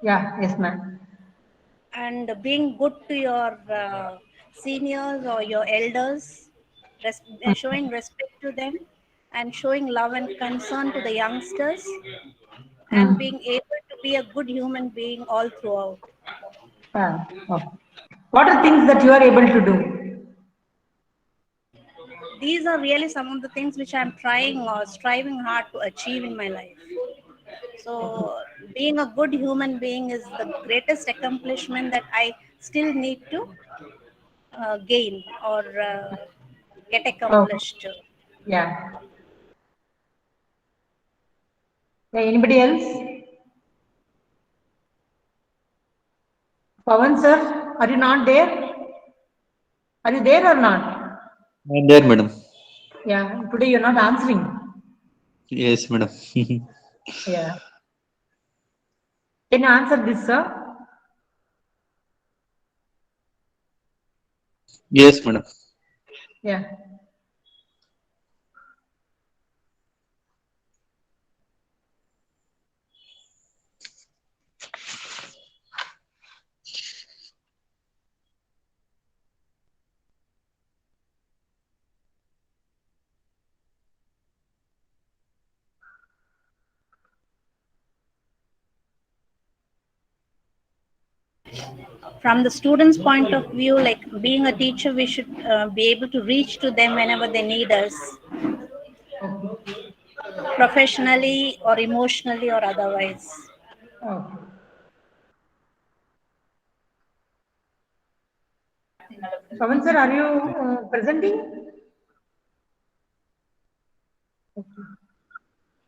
Yeah, yes, ma'am. And being good to your seniors or your elders, showing respect to them, and showing love and concern to the youngsters, and being able to be a good human being all throughout. Okay. What are things that you are able to do? These are really some of the things which I'm trying or striving hard to achieve in my life. So being a good human being is the greatest accomplishment that I still need to gain or get accomplished. Yeah. Anybody else? Pawan sir, are you not there? Are you there or not? I'm there, madam. Yeah, today you're not answering. Yes, madam. Yeah. Can you answer this, sir? Yes, madam. Yeah. From the students' point of view, like being a teacher, we should be able to reach to them whenever they need us, professionally or emotionally or otherwise. Okay. Pawan sir, are you presenting?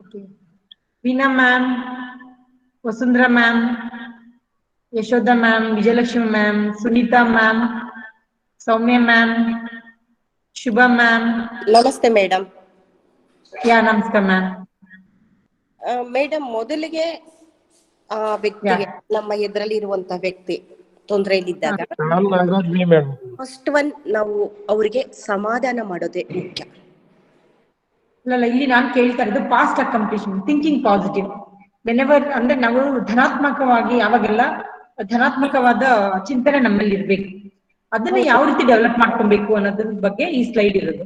Okay. Veena ma'am, Vasundhara ma'am, Yashoda ma'am, Vijayalakshmi ma'am, Sunita ma'am, Soumya ma'am, Shubha ma'am. ನಮಸ್ತೆ madam. Yeah, namaskar ma'am. Madam, ಮೊದಲಿಗೆ ಆ ವ್ಯಕ್ತಿಗೆ, ನಮ್ಮ ಎದುರಲ್ಲಿ ಇರುವಂತ ವ್ಯಕ್ತಿ ತೊಂದರೆಯಲ್ಲಿದ್ದಾಗ first one ನಾವು ಅವರಿಗೆ ಸಮಾಧಾನ ಮಾಡೋದೇ ಮುಖ್ಯ. ಇಲ್ಲ, ಇಲ್ಲಿ ನಾನು ಕೇಳ್ತಾ ಇರೋದು past accomplishment, thinking positive. Whenever ಅಂದ್ರೆ ನಾವು ಧನಾತ್ಮಕವಾಗಿ ಯಾವಾಗೆಲ್ಲ ಧನಾತ್ಮಕವಾದ ಚಿಂತನೆ ನಮ್ಮಲ್ಲಿ ಇರ್ಬೇಕು. ಅದನ್ನ ಯಾವ ರೀತಿ ಡೆವಲಪ್ ಮಾಡ್ಕೊಬೇಕು ಅನ್ನೋದ್ರ ಬಗ್ಗೆ ಈ ಸ್ಲೈಡ್ ಇರೋದು.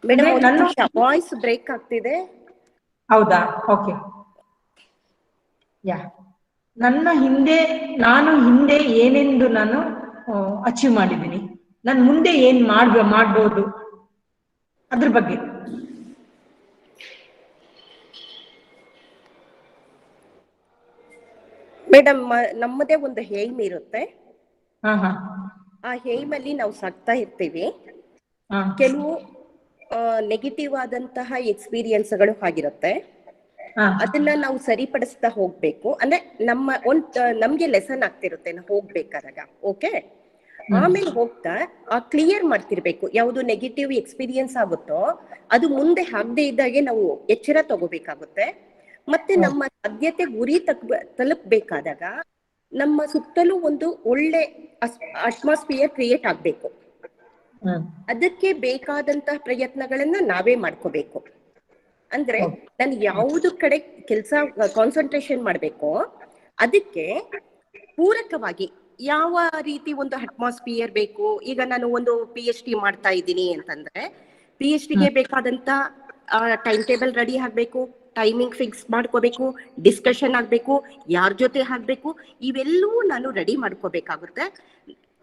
ಮೇಡಮ್, ವಾಯ್ಸ್ ಬ್ರೇಕ್ ಆಗ್ತಿದೆ. ಹೌದಾ? ಓಕೆ. ಯಾ, ನಾನು ಹಿಂದೆ ಏನೆಂದು ನಾನು ಅಚೀವ್ ಮಾಡಿದ್ದೀನಿ, ನಾನು ಮುಂದೆ ಏನ್ ಮಾಡ್ಬೋದು ಅದ್ರ ಬಗ್ಗೆ. ಮೇಡಮ್ ನಮ್ಮದೇ ಒಂದು ಹೇಮ್ ಇರುತ್ತೆ. ಹಾ ಹಾ ಆ ಹೇಮ್ ಅಲ್ಲಿ ನಾವು ಸಾಕ್ತಾ ಇರ್ತೀವಿ. ಹಾ ಕೆಲವು ನೆಗೆಟಿವ್ ಆದಂತಹ ಎಕ್ಸ್ಪೀರಿಯನ್ಸ್ಗಳು ಆಗಿರುತ್ತೆ. ಹಾ ಅದನ್ನ ನಾವು ಸರಿಪಡಿಸ್ತಾ ಹೋಗ್ಬೇಕು. ಅಂದ್ರೆ ನಮ್ಗೆ ಲೆಸನ್ ಆಗ್ತಿರುತ್ತೆ ನಾವು ಹೋಗ್ಬೇಕಾದಾಗ. ಓಕೆ, ಆಮೇಲೆ ಹೋಗ್ತಾ ಕ್ಲಿಯರ್ ಮಾಡ್ತಿರ್ಬೇಕು. ಯಾವುದು ನೆಗೆಟಿವ್ ಎಕ್ಸ್ಪೀರಿಯನ್ಸ್ ಆಗುತ್ತೋ ಅದು ಮುಂದೆ ಆಗದೆ ಇದ್ದಾಗೆ ನಾವು ಎಚ್ಚರ ತಗೋಬೇಕಾಗುತ್ತೆ. ಮತ್ತೆ ನಮ್ಮ ಸಾಧ್ಯತೆ ಗುರಿ ತಲುಪಬೇಕಾದಾಗ ನಮ್ಮ ಸುತ್ತಲೂ ಒಂದು ಒಳ್ಳೆ ಅಟ್ಮಾಸ್ಫಿಯರ್ ಕ್ರಿಯೇಟ್ ಆಗ್ಬೇಕು. ಅದಕ್ಕೆ ಬೇಕಾದಂತಹ ಪ್ರಯತ್ನಗಳನ್ನ ನಾವೇ ಮಾಡ್ಕೋಬೇಕು. ಅಂದ್ರೆ ನಾನು ಯಾವುದು ಕಡೆ ಕೆಲಸ ಕಾನ್ಸಂಟ್ರೇಷನ್ ಮಾಡ್ಬೇಕೋ ಅದಕ್ಕೆ ಪೂರಕವಾಗಿ ಯಾವ ರೀತಿ ಒಂದು ಅಟ್ಮಾಸ್ಫಿಯರ್ ಬೇಕು. ಈಗ ನಾನು ಒಂದು PhD ಮಾಡ್ತಾ ಇದ್ದೀನಿ ಅಂತಂದ್ರೆ PhD ಗೆ ಬೇಕಾದಂತ ಟೈಮ್ ಟೇಬಲ್ ರೆಡಿ ಆಗ್ಬೇಕು, ಟೈಮಿಂಗ್ ಫಿಕ್ಸ್ ಮಾಡ್ಕೋಬೇಕು, ಡಿಸ್ಕಷನ್ ಆಗ್ಬೇಕು, ಯಾರ ಜೊತೆ ಆಗ್ಬೇಕು, ಇವೆಲ್ಲವೂ ನಾನು ರೆಡಿ ಮಾಡ್ಕೋಬೇಕಾಗುತ್ತೆ.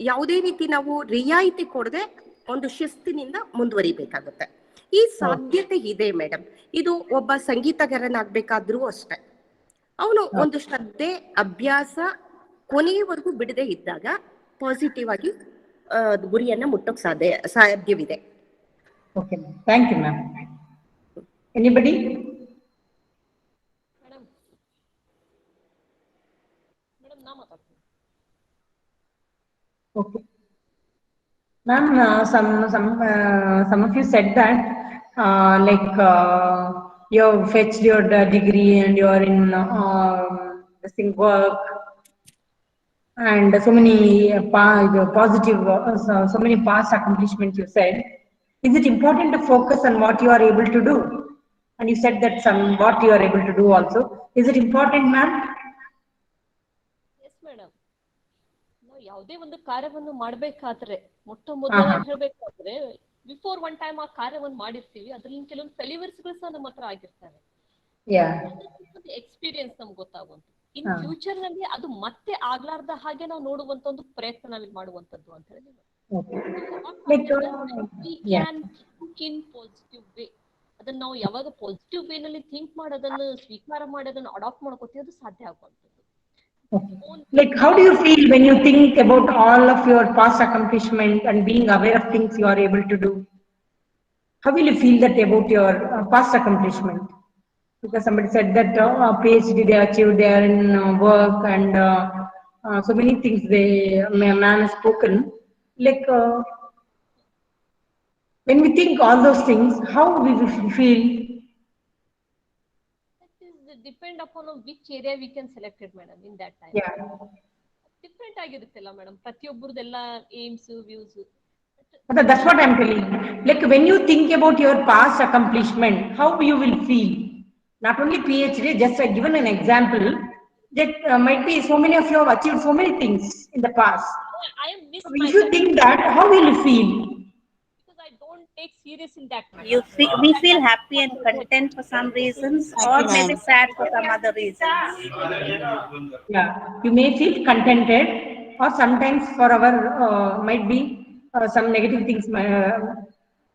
ಯಾವುದೇ ರೀತಿ ನಾವು ರಿಯಾಯಿತಿ ಕೊಡದೆ ಒಂದು ಶಿಸ್ತಿನಿಂದ ಮುಂದುವರಿಬೇಕಾಗುತ್ತೆ. ಈ ಸಾಧ್ಯತೆ ಇದೆ ಮೇಡಮ್. ಇದು ಒಬ್ಬ ಸಂಗೀತಗಾರನಾಗ್ಬೇಕಾದ್ರೂ ಅಷ್ಟೆ, ಅವನು ಒಂದು ಶ್ರದ್ಧೆ ಅಭ್ಯಾಸ ಕೊನೆಯವರೆಗೂ ಬಿಡದೆ ಇದ್ದಾಗ ಪಾಸಿಟಿವ್ ಆಗಿ ಗುರಿಯನ್ನ ಮುಟ್ಟೋಕ್ ಸಾಧ್ಯವಿದೆ. Okay, thank you ma'am. Anybody? Okay. Ma'am, some of you said that you have fetched your degree and you are in this thing work, and so many positive, so many past accomplishments you said. Is it important to focus on what you are able to do? And you said that what you are able to do also. Is it important, ma'am? ನಾವು ಯಾವುದೇ ಒಂದು ಕಾರ್ಯವನ್ನು ಮಾಡ್ಬೇಕಾದ್ರೆ ಮೊಟ್ಟ ಮೊದಲ ಹೇಳ್ಬೇಕಾದ್ರೆ before one time ಆ ಕಾರ್ಯವನ್ನು ಮಾಡಿರ್ತೀವಿ, ಅದ್ರಲ್ಲಿ ಕೆಲವೊಂದು ಫೇಲ್ಯೂರ್ಸ್ಗಳು ಸಹ ನಮ್ಮ ಹತ್ರ ಆಗಿರ್ತವೆ. ಎಕ್ಸ್ಪೀರಿಯನ್ಸ್ ನಮ್ಗೆ ಗೊತ್ತಾಗುವಂತ ಇನ್ ಫ್ಯೂಚರ್ ನಲ್ಲಿ ಅದು ಮತ್ತೆ ಆಗ್ಲಾರ್ದ ಹಾಗೆ ನಾವು ನೋಡುವಂತ ಒಂದು ಪ್ರಯತ್ನ ನಾವಿಲ್ಲಿ ಮಾಡುವಂತದ್ದು ಅಂತ ಹೇಳಿ ಪಾಸಿಟಿವ್ ವೇ. ಅದನ್ನ ನಾವು ಯಾವಾಗ ಪಾಸಿಟಿವ್ ವೇ ನಲ್ಲಿ ಥಿಂಕ್ ಮಾಡೋದನ್ನ ಸ್ವೀಕಾರ ಮಾಡೋದನ್ನ ಅಡಾಪ್ಟ್ ಮಾಡ್ಕೋತೀವಿ, ಅದು ಸಾಧ್ಯ ಆಗುವಂಥದ್ದು. Like, how do you feel when you think about all of your past accomplishment and being aware of things you are able to do? How will you feel that about your past accomplishment? Because somebody said that PhD they achieved, they are in work, and so many things man has spoken. Like, when we think all those things, how we will feel? Depend upon which area we can select it, madam, in that time. Yeah. Different ಆಗಿರುತ್ತಲ್ಲ madam, ಪ್ರತಿಯೊಬ್ಬರದೆಲ್ಲ aims, views. That's what I'm telling. Like, when you think about your past accomplishment, how you will feel? Not only PhD, just given an example, that might be so many of you have achieved so many things in the past. If you think that, how will you feel? Because I don't take serious in that matter. We feel happy and content for some reasons, or maybe sad for some other reasons. Yeah, you may feel contented, or sometimes for our might be some negative things,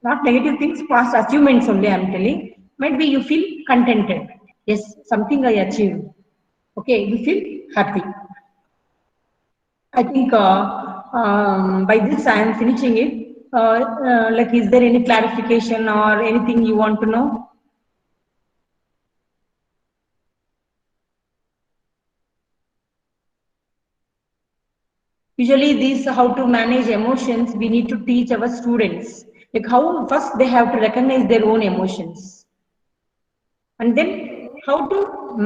not negative things, past achievements only I'm telling. Might be you feel contented. Yes, something I achieved. Okay, you feel happy. I think by this I am finishing it. Like, is there any clarification or anything you want to know? Usually these how to manage emotions, we need to teach our students. Like, how first they have to recognize their own emotions, and then how to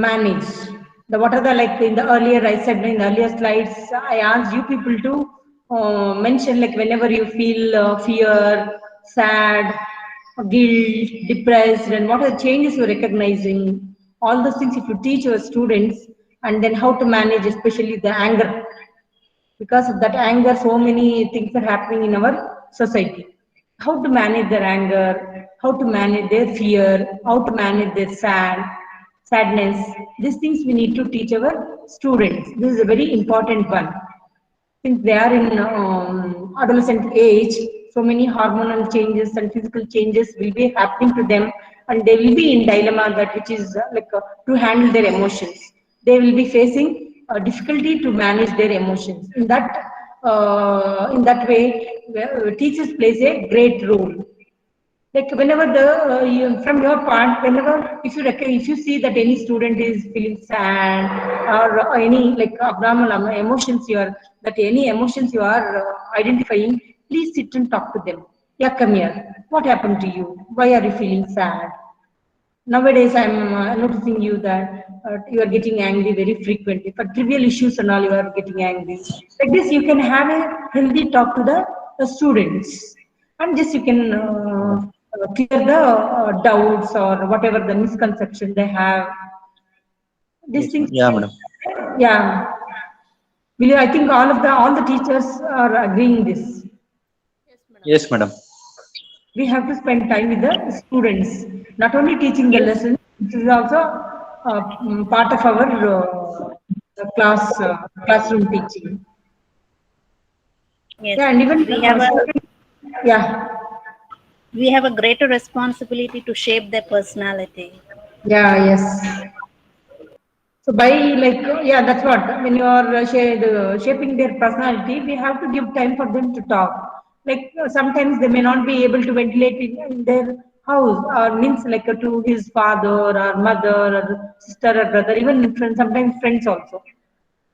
manage what are the, like in the earlier I said in the earlier slides, I asked you people to mention, like, whenever you feel fear, sad, guilt, depressed, and what are the changes you're recognizing. All those things if you teach your students, and then how to manage especially the anger. Because of that anger, so many things are happening in our society. How to manage their anger, how to manage their fear, how to manage their sadness. These things we need to teach our students. This is a very important one. Since they are in adolescent age, so many hormonal changes and physical changes will be happening to them, and they will be in dilemma that which is to handle their emotions. They will be facing difficulty to manage their emotions. In that way, teachers plays a great role. Like whenever from your part, whenever if you see that any student is feeling sad or any like abnormal emotions any emotions you are identifying, please sit and talk to them. Yeah, come here. What happened to you? Why are you feeling sad? Nowadays, I'm noticing you that you are getting angry very frequently. For trivial issues and all, you are getting angry. Like this, you can have a healthy talk to the students. And just you can clear the doubts or whatever the misconception they have. These things. Yeah, madam. Yeah. I think all the teachers are agreeing this. Yes, madam. We have to spend time with the students, not only teaching the lesson, it is also part of our classroom teaching. Yes. Yeah, and even we have a greater responsibility to shape their personality. Yeah, yes. So by that's what, when you are shaping their personality, we have to give time for them to talk. Like sometimes they may not be able to ventilate in their house, or means like to his father or mother or sister or brother, even friends, sometimes friends also.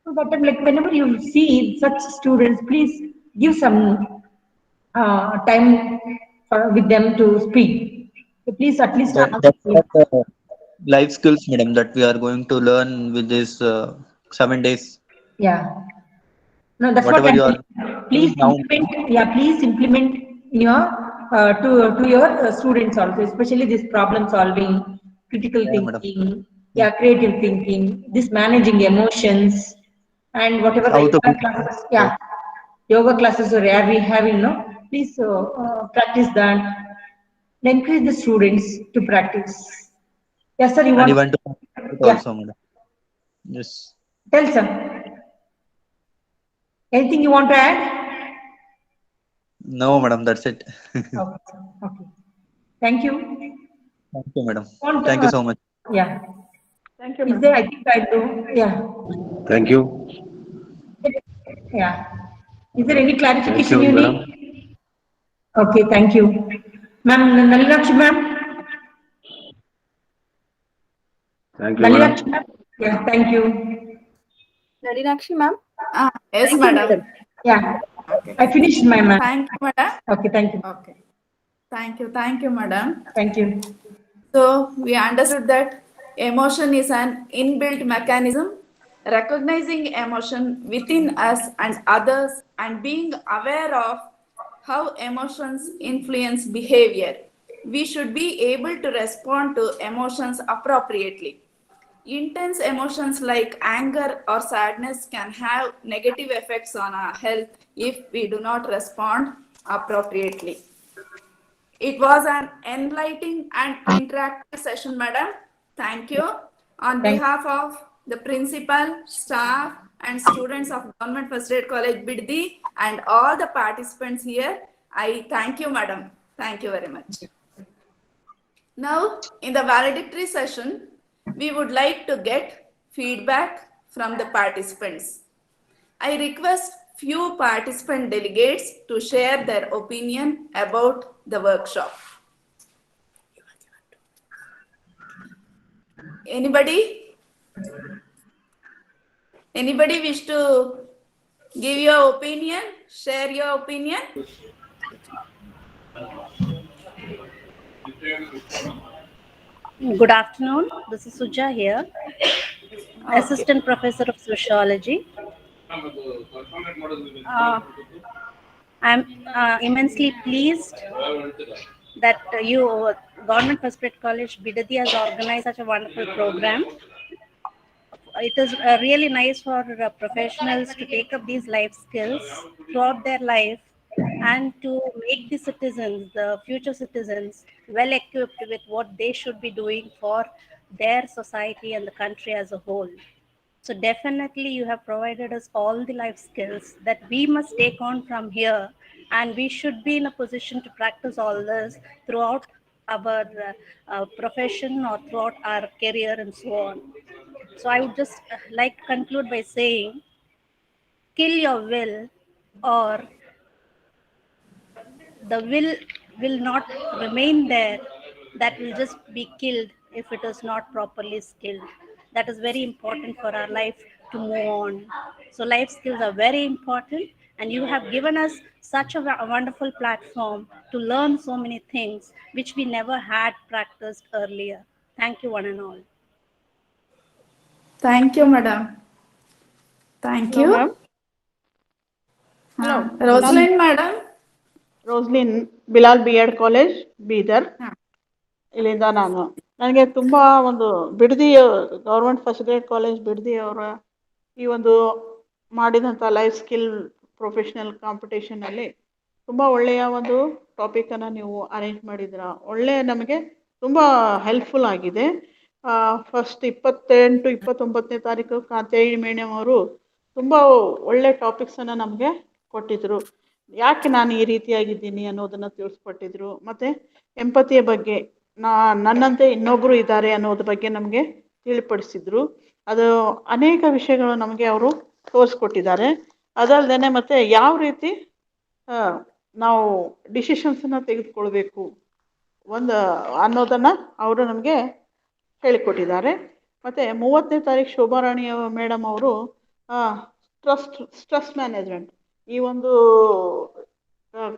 So that time, like whenever you see such students, please give some time with them to speak. So please at least ask. That's what life skills, madam, that we are going to learn with this 7 days. Yeah. No, that's Whatever what you I'm are saying. Please now. implement. Yeah, please implement in your to your students also, especially this problem solving, critical Yeah, madam. thinking, creative thinking, this managing emotions, and whatever the How to yoga classes. Yeah, yoga classes are rare we have, please practice that. Encourage the students to practice. Yes, sir. You and want? even to it Yeah. also, madam. Yes. Tell sir. Anything you want to add? No, madam. That's it. Okay. Okay. Thank you. Thank you, madam. Want, Thank you so much. Yeah. Thank you, Is ma'am. there? I think I do. Yeah. Thank you. Yeah. Is there any Thank clarification you, you madam. need? Okay. Thank you, ma'am. Nalinakshi, ma'am. Thank you, madam. Nalinakshi, ma'am. Yeah. Thank you. Nalinakshi, ma'am. Yes, Thank you, madam. Yeah. Okay. I finished my ma'am. Thank you, madam. Okay. Thank you. Okay. Thank you, madam. Thank you. So we understood that emotion is an inbuilt mechanism. Recognizing emotion within us and others and being aware of how emotions influence behavior. We should be able to respond to emotions appropriately. Intense emotions like anger or sadness can have negative effects on our health if we do not respond appropriately. It was an enlightening and interactive session, madam. Thank you. On behalf of the principal, staff, and students of Government First Aid College, Biddi, and all the participants here, I thank you, madam. Thank you very much. Now, in the valedictory session, we would like to get feedback from the participants. I request few participant delegates to share their opinion about the workshop. Anybody? Anybody wish to give your opinion? Share your opinion? Good afternoon. This is Suja here, Assistant Professor of Sociology. I'm immensely pleased that Government First Aid College, Bidadi, has organized such a wonderful program. It is really nice for professionals to take up these life skills throughout their life and to make the citizens, the future citizens, well equipped with what they should be doing for their society and the country as a whole. So definitely you have provided us all the life skills that we must take on from here, and we should be in a position to practice all this throughout our profession or throughout our career and so on. So I would just like to conclude by saying, kill your will, or the will not remain there. That will just be killed if it is not properly skilled. That is very important for our life to move on. So life skills are very important, and you have given us such a wonderful platform to learn so many things which we never had practiced earlier. Thank you, one and all. Thank you, madam. Thank Hello, you. ma'am. Hello. Rosalind, madam. Roslin, Bilal B.Ed college, Bidar. ಇಲ್ಲಿಂದ ನನಗೆ ತುಂಬಾ ಒಂದು Bidadi government first grade college Bidadi ಅವರ ಈ ಒಂದು ಮಾಡಿದಂಥ life skill professional competition ಅಲ್ಲಿ ತುಂಬಾ ಒಳ್ಳೆಯ ಒಂದು ಟಾಪಿಕ್ ಅನ್ನ ನೀವು ಅರೇಂಜ್ ಮಾಡಿದ್ರ. ಒಳ್ಳೆ ನಮಗೆ ತುಂಬಾ ಹೆಲ್ಪ್ಫುಲ್ ಆಗಿದೆ. ಫಸ್ಟ್ 28, 29ನೇ ತಾರೀಕು ಕಾಂತೇಯಿ ಮೇಡಮ್ ಅವರು ತುಂಬಾ ಒಳ್ಳೆ ಟಾಪಿಕ್ಸ್ ಅನ್ನ ನಮಗೆ ಕೊಟ್ಟಿದ್ರು. ಯಾಕೆ ನಾನು ಈ ರೀತಿಯಾಗಿದ್ದೀನಿ ಅನ್ನೋದನ್ನ ತಿಳಿಸ್ಕೊಟ್ಟಿದ್ರು. ಮತ್ತೆ ಎಂಪತಿಯ ಬಗ್ಗೆ, ನನ್ನಂತೆ ಇನ್ನೊಬ್ರು ಇದ್ದಾರೆ ಅನ್ನೋದ್ರ ಬಗ್ಗೆ ನಮಗೆ ತಿಳಿಪಡಿಸಿದ್ರು. ಅದು ಅನೇಕ ವಿಷಯಗಳು ನಮಗೆ ಅವರು ತೋರಿಸ್ಕೊಟ್ಟಿದ್ದಾರೆ. ಅದಲ್ಲದೆ ಮತ್ತೆ ಯಾವ ರೀತಿ ನಾವು ಡಿಸಿಷನ್ಸನ್ನ ತೆಗೆದುಕೊಳ್ಬೇಕು ಅನ್ನೋದನ್ನ ಅವರು ನಮಗೆ ಹೇಳಿಕೊಟ್ಟಿದ್ದಾರೆ. ಮತ್ತೆ 30ನೇ ತಾರೀಕು ಶೋಭಾರಾಣಿ ಮೇಡಮ್ ಅವರು ಸ್ಟ್ರೆಸ್ ಮ್ಯಾನೇಜ್ಮೆಂಟ್, ಈ ಒಂದು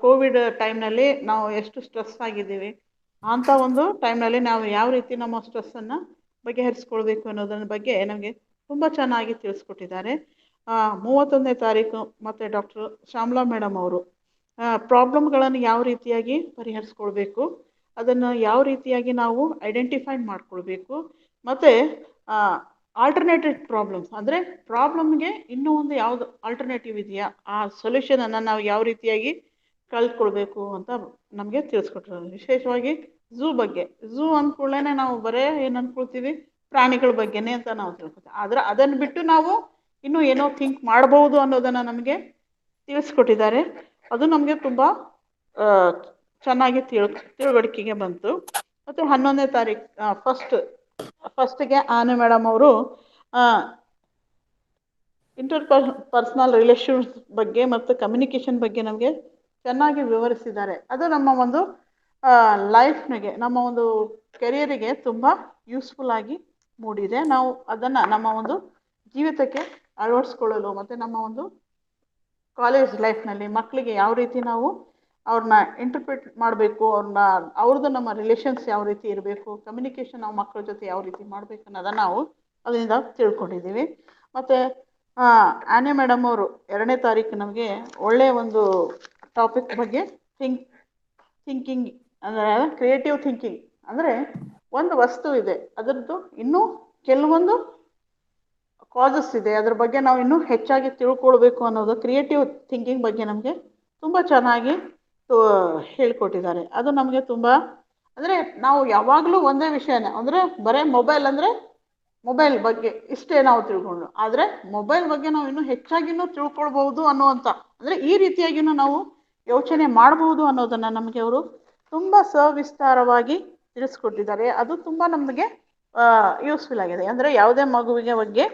ಕೋವಿಡ್ ಟೈಮ್ನಲ್ಲಿ ನಾವು ಎಷ್ಟು ಸ್ಟ್ರೆಸ್ ಆಗಿದ್ದೀವಿ, ಅಂಥ ಒಂದು ಟೈಮ್ನಲ್ಲಿ ನಾವು ಯಾವ ರೀತಿ ನಮ್ಮ ಸ್ಟ್ರೆಸ್ಸನ್ನು ಬಗೆಹರಿಸ್ಕೊಳ್ಬೇಕು ಅನ್ನೋದ್ರ ಬಗ್ಗೆ ನಮಗೆ ತುಂಬ ಚೆನ್ನಾಗಿ ತಿಳಿಸ್ಕೊಟ್ಟಿದ್ದಾರೆ. 31ನೇ ತಾರೀಕು ಮತ್ತು ಡಾಕ್ಟರ್ ಶ್ಯಾಮಲಾ ಮೇಡಮ್ ಅವರು ಪ್ರಾಬ್ಲಮ್ಗಳನ್ನು ಯಾವ ರೀತಿಯಾಗಿ ಪರಿಹರಿಸ್ಕೊಳ್ಬೇಕು, ಅದನ್ನು ಯಾವ ರೀತಿಯಾಗಿ ನಾವು ಐಡೆಂಟಿಫೈ ಮಾಡ್ಕೊಳ್ಬೇಕು, ಮತ್ತು ಆಲ್ಟರ್ನೇಟಿವ್ ಪ್ರಾಬ್ಲಮ್ಸ್ ಅಂದರೆ ಪ್ರಾಬ್ಲಮ್ಗೆ ಇನ್ನೂ ಒಂದು ಯಾವುದು ಆಲ್ಟರ್ನೇಟಿವ್ ಇದೆಯಾ, ಆ ಸೊಲ್ಯೂಷನನ್ನು ನಾವು ಯಾವ ರೀತಿಯಾಗಿ ಕಲ್ತ್ಕೊಳ್ಬೇಕು ಅಂತ ನಮಗೆ ತಿಳಿಸ್ಕೊಟ್ರು. ವಿಶೇಷವಾಗಿ ಝೂ ಬಗ್ಗೆ, ಝೂ ಅಂದ್ಕೊಳ್ಳೇನೆ ನಾವು ಬರೇ ಏನು ಅಂದ್ಕೊಳ್ತೀವಿ, ಪ್ರಾಣಿಗಳ ಬಗ್ಗೆನೇ ಅಂತ ನಾವು ತಿಳ್ಕೊತೀವಿ. ಆದರೆ ಅದನ್ನು ಬಿಟ್ಟು ನಾವು ಇನ್ನೂ ಏನೋ ಥಿಂಕ್ ಮಾಡ್ಬೋದು ಅನ್ನೋದನ್ನು ನಮಗೆ ತಿಳಿಸ್ಕೊಟ್ಟಿದ್ದಾರೆ. ಅದು ನಮಗೆ ತುಂಬ ಚೆನ್ನಾಗಿ ತಿಳುವಳಿಕೆಗೆ ಬಂತು. ಮತ್ತು 11ನೇ ತಾರೀಕು ಫಸ್ಟ್ಗೆ ಆನೆ ಮೇಡಮ್ ಅವರು ಪರ್ಸನಲ್ ರಿಲೇಷನ್ಸ್ ಬಗ್ಗೆ ಮತ್ತು ಕಮ್ಯುನಿಕೇಷನ್ ಬಗ್ಗೆ ನಮಗೆ ಚೆನ್ನಾಗಿ ವಿವರಿಸಿದ್ದಾರೆ. ಅದು ನಮ್ಮ ಒಂದು ಲೈಫ್ನಿಗೆ, ನಮ್ಮ ಒಂದು ಕೆರಿಯರಿಗೆ ತುಂಬ ಯೂಸ್ಫುಲ್ ಆಗಿ ಮೂಡಿದೆ. ನಾವು ಅದನ್ನು ನಮ್ಮ ಒಂದು ಜೀವಿತಕ್ಕೆ ಅಳವಡಿಸ್ಕೊಳ್ಳಲು ಮತ್ತು ನಮ್ಮ ಒಂದು ಕಾಲೇಜ್ ಲೈಫ್ನಲ್ಲಿ ಮಕ್ಕಳಿಗೆ ಯಾವ ರೀತಿ ನಾವು ಅವ್ರನ್ನ ಇಂಟರ್ಪ್ರಿಟ್ ಮಾಡಬೇಕು, ಅವ್ರದ್ದು ನಮ್ಮ ರಿಲೇಷನ್ಸ್ ಯಾವ ರೀತಿ ಇರಬೇಕು, ಕಮ್ಯುನಿಕೇಷನ್ ನಾವು ಮಕ್ಕಳ ಜೊತೆ ಯಾವ ರೀತಿ ಮಾಡಬೇಕು ಅನ್ನೋದನ್ನು ನಾವು ಅದರಿಂದ ತಿಳ್ಕೊಂಡಿದ್ದೀವಿ. ಮತ್ತು ಆನೆ ಮೇಡಮ್ ಅವರು 2ನೇ ತಾರೀಕು ನಮಗೆ ಒಳ್ಳೆಯ ಒಂದು ಟಾಪಿಕ್ ಬಗ್ಗೆ ಥಿಂಕಿಂಗ್ ಅಂದರೆ ಕ್ರಿಯೇಟಿವ್ ಥಿಂಕಿಂಗ್, ಅಂದರೆ ಒಂದು ವಸ್ತು ಇದೆ, ಅದರದ್ದು ಇನ್ನೂ ಕೆಲವೊಂದು ಕಾಸಸ್ ಇದೆ, ಅದ್ರ ಬಗ್ಗೆ ನಾವು ಇನ್ನೂ ಹೆಚ್ಚಾಗಿ ತಿಳ್ಕೊಳ್ಬೇಕು ಅನ್ನೋದು ಕ್ರಿಯೇಟಿವ್ ಥಿಂಕಿಂಗ್ ಬಗ್ಗೆ ನಮಗೆ ತುಂಬ ಚೆನ್ನಾಗಿ ಹೇಳ್ಕೊಟ್ಟಿದ್ದಾರೆ. ಅದು ನಮಗೆ ತುಂಬ ಅಂದರೆ ನಾವು ಯಾವಾಗಲೂ ಒಂದೇ ವಿಷಯನೇ, ಅಂದರೆ ಬರೀ ಮೊಬೈಲ್ ಬಗ್ಗೆ ಇಷ್ಟೇ ನಾವು ತಿಳ್ಕೊಂಡು, ಆದರೆ ಮೊಬೈಲ್ ಬಗ್ಗೆ ನಾವು ಇನ್ನೂ ಹೆಚ್ಚಾಗಿನೂ ತಿಳ್ಕೊಳ್ಬಹುದು ಅನ್ನುವಂಥ, ಅಂದರೆ ಈ ರೀತಿಯಾಗಿಯೂ ನಾವು ಯೋಚನೆ ಮಾಡಬಹುದು ಅನ್ನೋದನ್ನು ನಮಗೆ ಅವರು ತುಂಬ ಸವಿಸ್ತಾರವಾಗಿ ತಿಳಿಸ್ಕೊಟ್ಟಿದ್ದಾರೆ. ಅದು ತುಂಬ ನಮಗೆ ಯೂಸ್ಫುಲ್ ಆಗಿದೆ. ಅಂದರೆ ಯಾವುದೇ ಮಗುವಿಗೆ ಬಗ್ಗೆ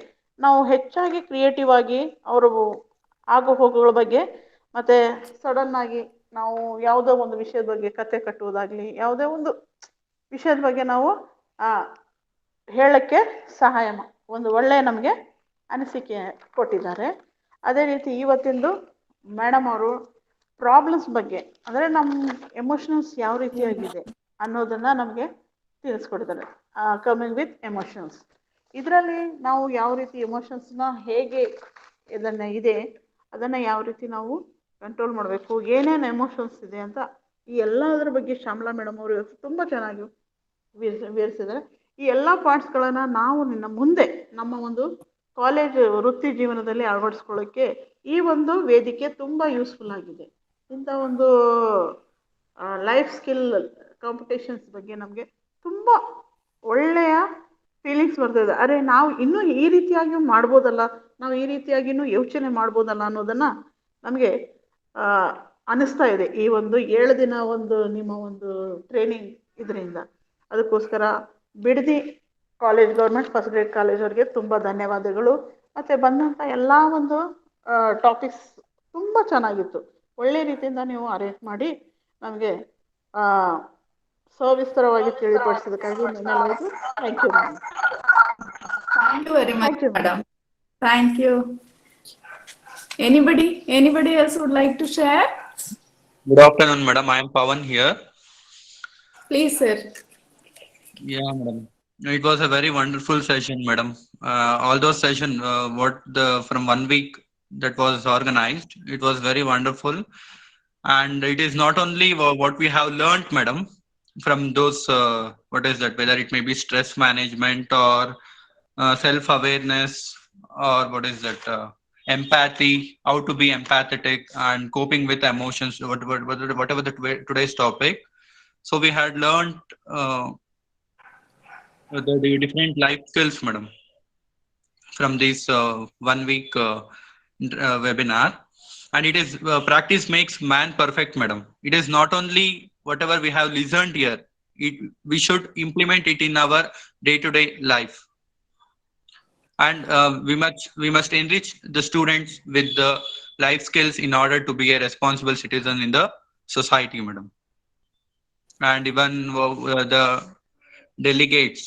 ನಾವು ಹೆಚ್ಚಾಗಿ ಕ್ರಿಯೇಟಿವ್ ಆಗಿ ಅವರು ಆಗು ಹೋಗುಗಳ ಬಗ್ಗೆ, ಮತ್ತು ಸಡನ್ನಾಗಿ ನಾವು ಯಾವುದೋ ಒಂದು ವಿಷಯದ ಬಗ್ಗೆ ಕತೆ ಕಟ್ಟುವುದಾಗಲಿ, ಯಾವುದೇ ಒಂದು ವಿಷಯದ ಬಗ್ಗೆ ನಾವು ಹೇಳಕ್ಕೆ ಒಂದು ಒಳ್ಳೆಯ ನಮಗೆ ಅನಿಸಿಕೆ ಕೊಟ್ಟಿದ್ದಾರೆ. ಅದೇ ರೀತಿ ಇವತ್ತಿಂದು ಮೇಡಮ್ ಅವರು ಪ್ರಾಬ್ಲಮ್ಸ್ ಬಗ್ಗೆ, ಅಂದರೆ ನಮ್ಮ ಎಮೋಷನಲ್ಸ್ ಯಾವ ರೀತಿಯಾಗಿದೆ ಅನ್ನೋದನ್ನು ನಮಗೆ ತಿಳಿಸ್ಕೊಡ್ತಾರೆ. ಕಮಿಂಗ್ ವಿತ್ ಎಮೋಷನ್ಸ್, ಇದರಲ್ಲಿ ನಾವು ಯಾವ ರೀತಿ ಎಮೋಷನ್ಸ್ನ ಹೇಗೆ ಅದನ್ನು ಯಾವ ರೀತಿ ನಾವು ಕಂಟ್ರೋಲ್ ಮಾಡಬೇಕು, ಏನೇನು ಎಮೋಷನ್ಸ್ ಇದೆ ಅಂತ ಈ ಎಲ್ಲದರ ಬಗ್ಗೆ ಶ್ಯಾಮಲಾ ಮೇಡಮ್ ಅವರು ತುಂಬ ಚೆನ್ನಾಗಿ ವಿವರಿಸಿದ್ದಾರೆ. ಈ ಎಲ್ಲ ಪಾಯಿಂಟ್ಸ್ಗಳನ್ನು ನಾವು ಮುಂದೆ ನಮ್ಮ ಒಂದು ಕಾಲೇಜ್ ವೃತ್ತಿ ಜೀವನದಲ್ಲಿ ಅಳವಡಿಸ್ಕೊಳ್ಳೋಕ್ಕೆ ಈ ಒಂದು ವೇದಿಕೆ ತುಂಬ ಯೂಸ್ಫುಲ್ ಆಗಿದೆ. ಇಂಥ ಒಂದು ಲೈಫ್ ಸ್ಕಿಲ್ ಕಾಂಪಿಟೇಷನ್ಸ್ ಬಗ್ಗೆ ನಮಗೆ ತುಂಬ ಒಳ್ಳೆಯ ಫೀಲಿಂಗ್ಸ್ ಬರ್ತಾಯಿದೆ. ಅರೆ ನಾವು ಇನ್ನೂ ಈ ರೀತಿಯಾಗಿ ಮಾಡ್ಬೋದಲ್ಲ, ನಾವು ಈ ರೀತಿಯಾಗಿಯೂ ಯೋಚನೆ ಮಾಡ್ಬೋದಲ್ಲ ಅನ್ನೋದನ್ನು ನಮಗೆ ಅನ್ನಿಸ್ತಾ ಇದೆ. ಈ ಒಂದು 7 ದಿನ ಒಂದು ನಿಮ್ಮ ಒಂದು ಟ್ರೈನಿಂಗ್ ಇದರಿಂದ. ಅದಕ್ಕೋಸ್ಕರ Bidadi college, government first grade college ಅವರಿಗೆ ತುಂಬ ಧನ್ಯವಾದಗಳು. ಮತ್ತು ಬಂದಂಥ ಎಲ್ಲ ಒಂದು ಟಾಪಿಕ್ಸ್ ತುಂಬ ಚೆನ್ನಾಗಿತ್ತು. ಒಳ್ಳೆ ರೀತಿಯಿಂದ ನೀವು ಅರೇಂಜ್ ಮಾಡಿ ನಮಗೆ ಸವಿಸ್ತರವಾಗಿ ತಿಳಿಪಡಿಸೋದಕ್ಕಾಗಿ ಧನ್ಯವಾದಗಳು. Thank you ma'am. Thank you very much, madam. Thank you. Anybody else would like to share? Good afternoon, madam. I am Pawan here. Please, sir. Yeah, madam. It was a very wonderful session, madam. All those sessions, from 1 week that was organized, it was very wonderful. And it is not only what we have learned, madam, from those, whether it may be stress management or self-awareness, or empathy, how to be empathetic and coping with emotions, whatever today's topic. So we had learned the different life skills, madam, from this 1 week webinar. And it is practice makes man perfect, madam. It is not only whatever we have listened here, we should implement it in our day-to-day life. And we must enrich the students with the life skills in order to be a responsible citizen in the society, madam. And even the delegates,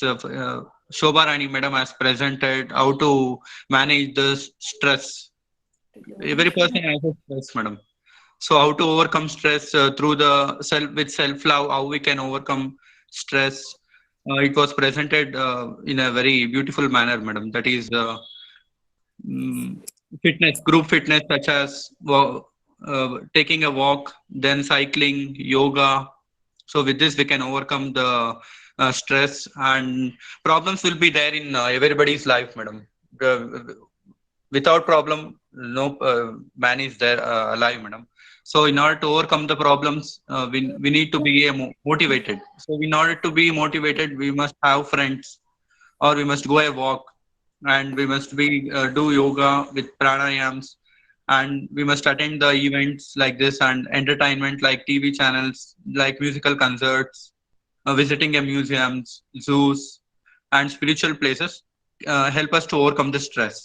Shobha Rani madam has presented how to manage the stress. Every person has a stress, madam. So how to overcome stress through with self-love, how we can overcome stress. It was presented in a very beautiful manner, madam. That is fitness, group fitness, such as taking a walk, then cycling, yoga. So with this, we can overcome the stress, and problems will be there in everybody's life, madam. Without problem, no man is there alive, madam. So in order to overcome the problems, we need to be motivated. So in order to be motivated, we must have friends, or we must go a walk, and we must do yoga with pranayams, and we must attend the events like this, and entertainment like TV channels, like musical concerts, visiting a museums, zoos, and spiritual places help us to overcome the stress.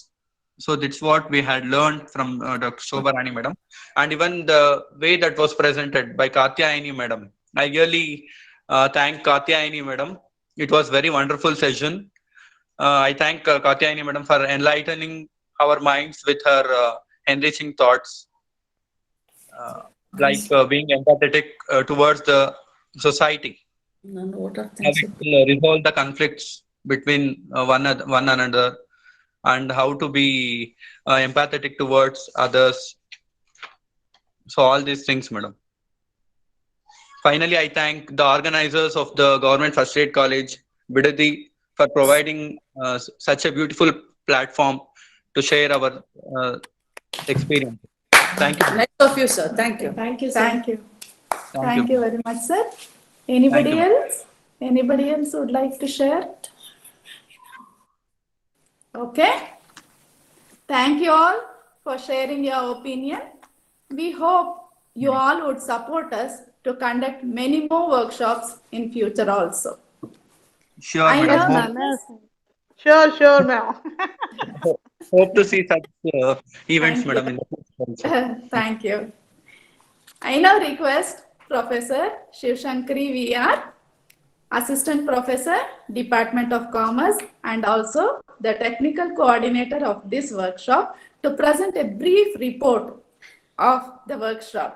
So that's what we had learned from Dr. Shobha Rani madam. And even the way that was presented by Katyayani madam, I really thank Katyayani madam. It was very wonderful session. I thank Katyayani madam for enlightening our minds with her enriching thoughts, being empathetic towards the society. Resolve the conflicts between one another, and how to be empathetic towards others. So all these things, madam. Finally, I thank the organizers of the Government First Grade College, Bidadi, for providing such a beautiful platform to share our experience. Thank you. Nice of you, sir. Thank you. Thank you, sir. Thank you very much, sir. Thank you. Anybody else would like to share? Okay. Thank you all for sharing your opinion. We hope you all would support us to conduct many more workshops in future also. Sure, madam. Sure, ma'am. Hope to see such events, madam, in the future. Thank you. I now request Professor Shivshankari VR, Assistant Professor, Department of Commerce, and also the technical coordinator of this workshop, to present a brief report of the workshop.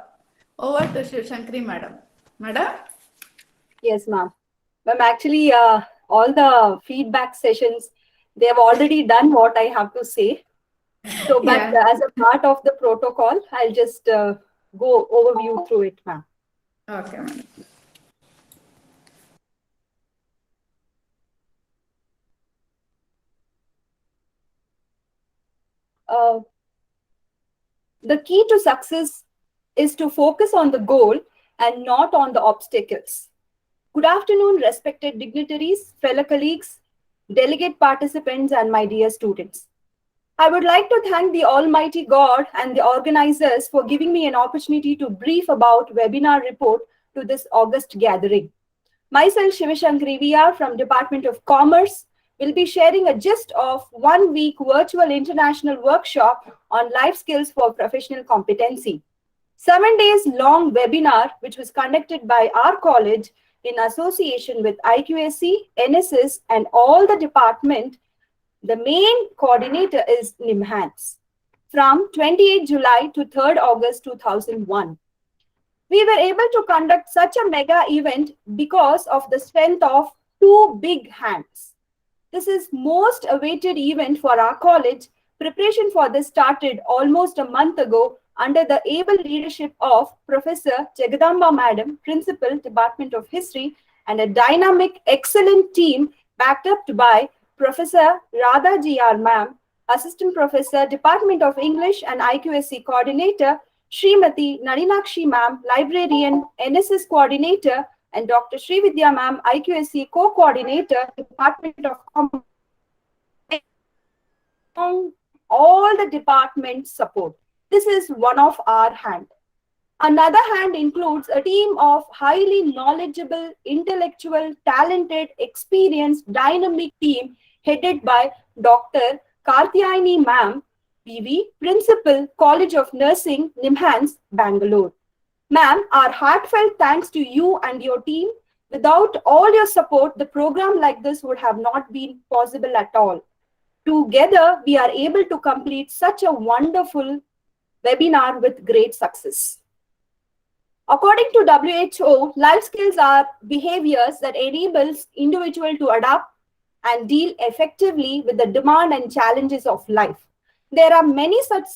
Over to Shivshankari madam. Madam? Yes, ma'am. Ma'am, actually, all the feedback sessions, they have already done what I have to say. So, but as a part of the protocol, I'll just go overview through it, ma'am. Okay, madam. The key to success is to focus on the goal and not on the obstacles. Good afternoon, respected dignitaries, fellow colleagues, delegate participants, and my dear students. I would like to thank the Almighty God and the organizers for giving me an opportunity to brief about webinar report to this August gathering. Myself, Shivashankari VR from Department of Commerce, will be sharing a gist of 1 week virtual international workshop on life skills for professional competency. 7 days long webinar, which was conducted by our college in association with IQAC, NSS, and all the department. The main coordinator is NIMHANS from 28 July to 3rd August 2001. We were able to conduct such a mega event because of the strength of 2 big hands. This is most awaited event for our college. Preparation for this started almost a month ago under the able leadership of Professor Jagadamba Madam, Principal, Department of History, and a dynamic, excellent team backed up by Professor Radha G.R. Ma'am, Assistant Professor, Department of English and IQSC Coordinator, Srimati Nalinakshi Ma'am, Librarian, NSS Coordinator, and Dr. Srividya Ma'am, IQSC Co-Coordinator, Department of Commerce. All the departments support. This is one of our hand. Another hand includes a team of highly knowledgeable, intellectual, talented, experienced, dynamic team headed by Dr. Kartiyayani Ma'am, PV, Principal, College of Nursing, NIMHANS, Bangalore. Ma'am, our heartfelt thanks to you and your team. Without all your support, the program like this would have not been possible at all. Together, we are able to complete such a wonderful webinar with great success. According to WHO, life skills are behaviors that enables individual to adapt and deal effectively with the demand and challenges of life. There are many such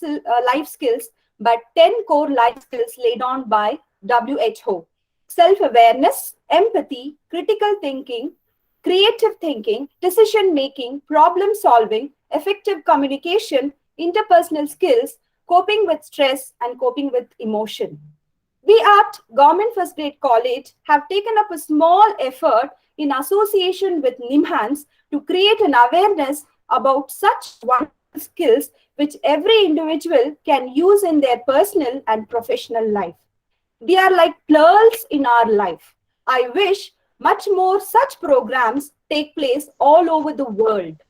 life skills, but 10 core life skills laid on by WHO. Self-awareness, empathy, critical thinking, creative thinking, decision-making, problem-solving, effective communication, interpersonal skills, coping with stress, and coping with emotion. We at Government First Grade College have taken up a small effort in association with NIMHANS to create an awareness about such wonderful skills which every individual can use in their personal and professional life. They are like pearls in our life. I wish much more such programs take place all over the world.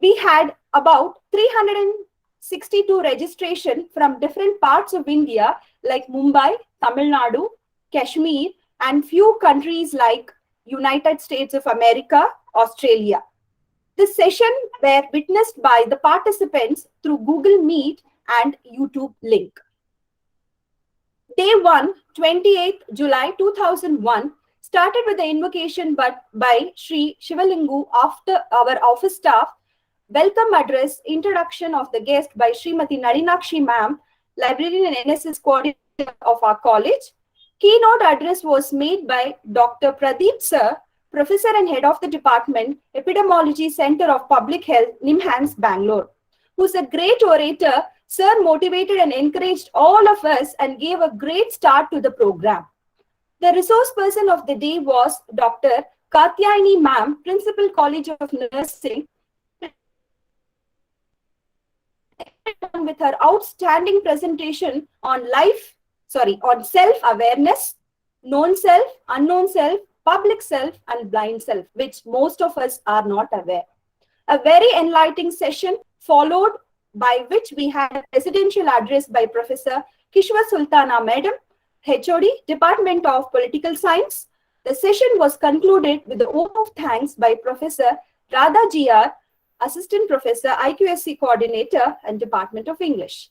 We had about 362 registration from different parts of India like Mumbai, Tamil Nadu, Kashmir, and few countries like United States of America, Australia. This session were witnessed by the participants through Google Meet and YouTube link. Day 1, 28th July 2001, started with the invocation by Sri Shivalingu after our office staff, welcome address, introduction of the guest by Srimati Nalinakshi Ma'am, librarian and NSS coordinator of our college. Keynote address was made by Dr. Pradeep Sir, Professor and Head of the Department, Epidemiology Center of Public Health, NIMHANS, Bangalore. Who's a great orator. Sir motivated and encouraged all of us and gave a great start to the program. The resource person of the day was Dr. Kartiyayani Ma'am, Principal, College of Nursing, with her outstanding presentation on self-awareness, known self, unknown self, public self, and blind self, which most of us are not aware. A very enlightening session followed by which we had a presidential address by Professor Kishwa Sultana Madam, HOD, Department of Political Science. The session was concluded with a vote of thanks by Professor Radha G.R., Assistant Professor, IQSC Coordinator, and Department of English.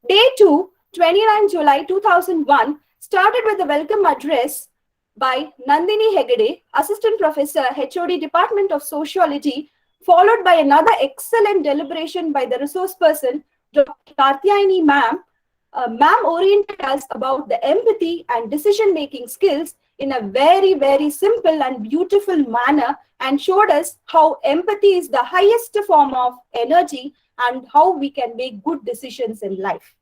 Day 2, 29 July 2001, started with a welcome address by Nandini Hegde, Assistant Professor, HOD, Department of Sociology, followed by another excellent deliberation by the resource person, Dr. Kartiyayani Ma'am. Ma'am oriented us about the empathy and decision-making skills in a very, very simple and beautiful manner and showed us how empathy is the highest form of energy and how we can make good decisions in life.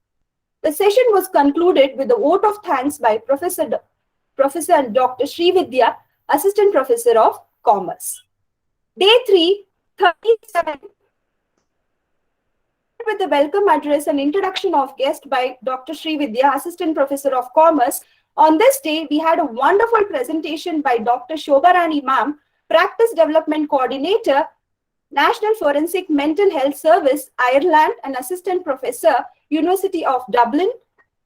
The session was concluded with a vote of thanks by Professor and Dr. Srividya, Assistant Professor of Commerce. Day 3, 37, with the welcome address and introduction of guest by Dr. Srividya, Assistant Professor of Commerce, On this day, we had a wonderful presentation by Dr. Shobha Rani Ma'am, Practice Development Coordinator, National Forensic Mental Health Service, Ireland, and Assistant Professor, University of Dublin,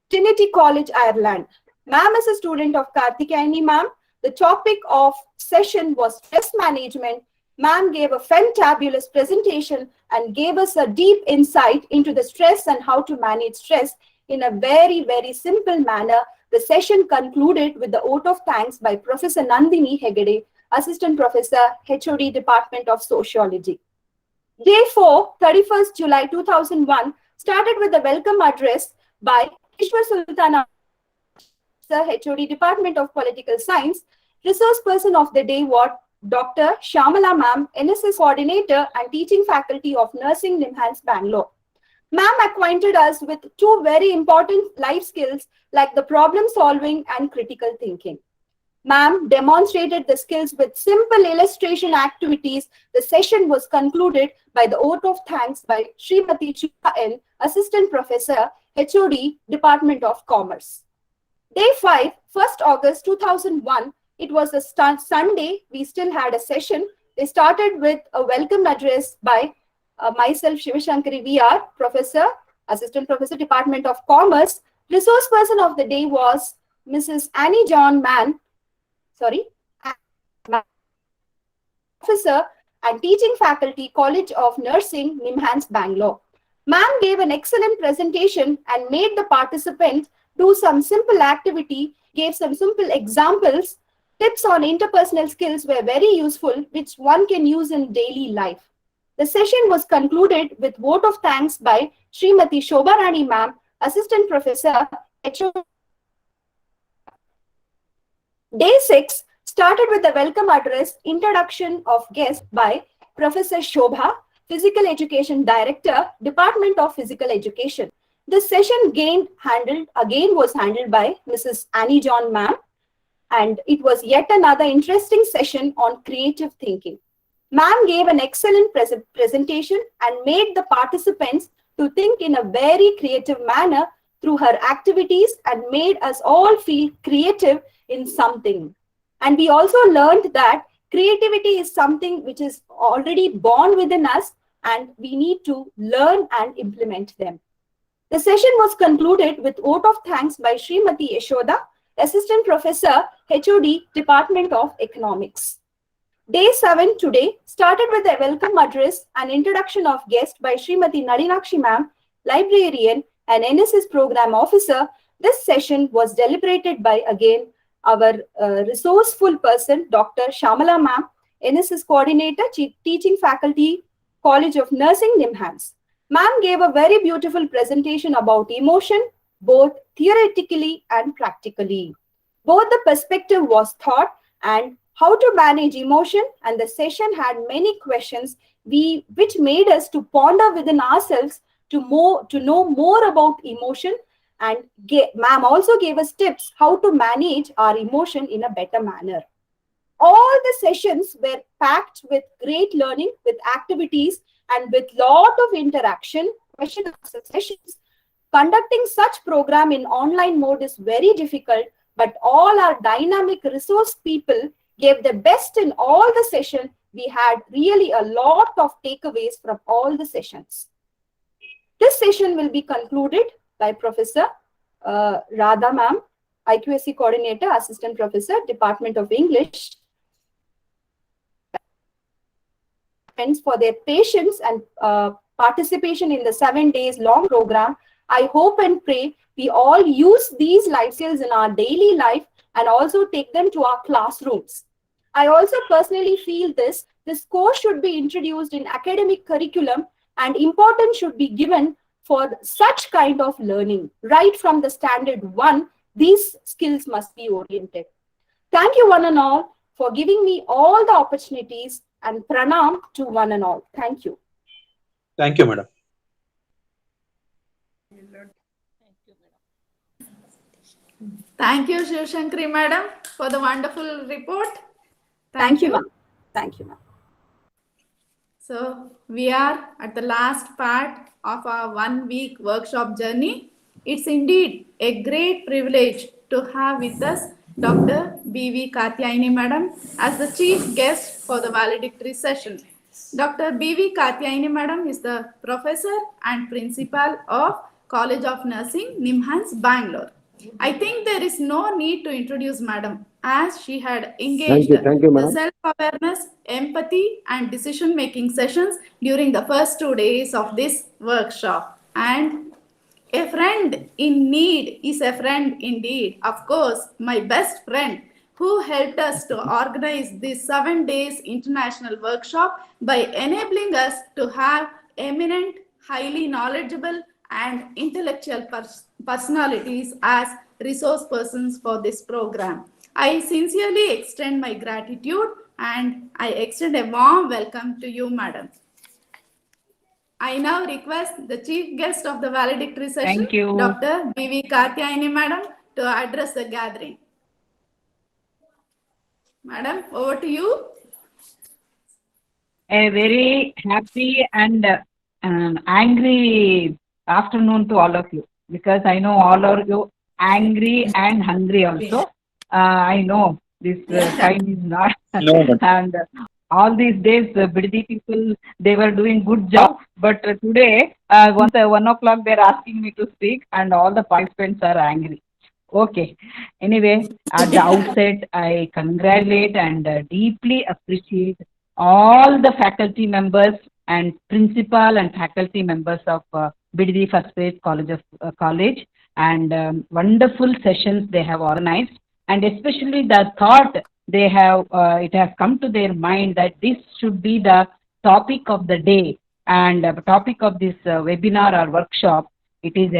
Trinity College, Ireland. Ma'am is a student of Karthikayani Ma'am. The topic of session was stress management. Ma'am gave a fantabulous presentation and gave us a deep insight into the stress and how to manage stress in a very, very simple manner. The session concluded with the vote of thanks by Professor Nandini Hegde, Assistant Professor, HOD, Department of Sociology. Day 4, 31st July 2001, started with a welcome address by Ishwar Sultana, HOD, Department of Political Science. Resource person of the day was Dr. Shamala Ma'am, NSS Coordinator and Teaching Faculty of Nursing, NIMHANS, Bangalore. Ma'am acquainted us with two very important life skills like the problem solving and critical thinking. Ma'am demonstrated the skills with simple illustration activities. The session was concluded by the vote of thanks by Srimati Chuka N, Assistant Professor, HOD, Department of Commerce. Day 5, 1st August 2001, it was a Sunday. We still had a session. They started with a welcome address by myself, Shivashankari VR, Professor, Assistant Professor, Department of Commerce. Resource person of the day was Mrs. Annie John Mann, Professor and Teaching Faculty, College of Nursing, NIMHANS, Bangalore. Ma'am gave an excellent presentation and made the participants do some simple activity, gave some simple examples. Tips on interpersonal skills were very useful, which one can use in daily life. The session was concluded with vote of thanks by Srimati Shobha Rani Ma'am, Assistant Professor, HOD. Day 6 started with a welcome address, introduction of guest by Professor Shobha, Physical Education Director, Department of Physical Education. This session was handled by Mrs. Annie John Ma'am, and it was yet another interesting session on creative thinking. Ma'am gave an excellent presentation and made the participants to think in a very creative manner through her activities and made us all feel creative in something. And we also learned that creativity is something which is already born within us and we need to learn and implement them. The session was concluded with vote of thanks by Srimati Yashoda, Assistant Professor, HOD, Department of Economics. Day 7 today started with a welcome address and introduction of guest by Srimati Nadinakshi Ma'am, Librarian and NSS Program Officer. This session was deliberated by again our resourceful person, Dr. Shamala Ma'am, NSS Coordinator, Teaching Faculty, College of Nursing, NIMHANS. Ma'am gave a very beautiful presentation about emotion, both theoretically and practically. Both the perspective was thought and how to manage emotion, and the session had many questions which made us to ponder within ourselves to know more about emotion, and ma'am also gave us tips how to manage our emotion in a better manner. All the sessions were packed with great learning, with activities and with lot of interaction, question and answer sessions. Conducting such program in online mode is very difficult, but all our dynamic resource people gave the best in all the session. We had really a lot of takeaways from all the sessions. This session will be concluded by Professor Radha Ma'am, IQSC Coordinator, Assistant Professor, Department of English. Thanks for their patience and participation in the 7 days long program. I hope and pray we all use these life skills in our daily life and also take them to our classrooms. I also personally feel this course should be introduced in academic curriculum and importance should be given for such kind of learning. Right from the standard 1, these skills must be oriented. Thank you one and all for giving me all the opportunities, and pranam to one and all. Thank you. Thank you, madam. Thank you, Shivashankari madam, for the wonderful report. Thank you, ma'am. Thank you, ma'am. So we are at the last part of our 1 week workshop journey. It's indeed a great privilege to have with us Dr. B.V. Katyayani Madam as the chief guest for the valedictory session. Dr. B.V. Katyayani Madam is the professor and principal of College of Nursing, Nimhans, Bangalore. I think there is no need to introduce Madam, as she had engaged Thank you, the madam. self-awareness, empathy, and decision-making sessions during the first 2 days of this workshop. And a friend in need is a friend indeed. Of course, my best friend who helped us to organize this 7 days international workshop by enabling us to have eminent, highly knowledgeable, and intellectual personalities as resource persons for this program. I sincerely extend my gratitude and I extend a warm welcome to you, Madam. I now request the chief guest of the valedictory session, Dr. B.V. Katyayani Madam, to address the gathering. Madam, over to you. A very happy and angry afternoon to all of you, because I know all of you angry and hungry also. I know this time is not and all these days Biddi people, they were doing good job, but today once 1 o'clock they're asking me to speak and all the participants are angry. Okay, anyway, at the outset I congratulate and deeply appreciate all the faculty members and principal and faculty members of Biddi First Phase College and wonderful sessions they have organized, and especially the thought they have, it has come to their mind that this should be the topic of the day and topic of this webinar or workshop. It is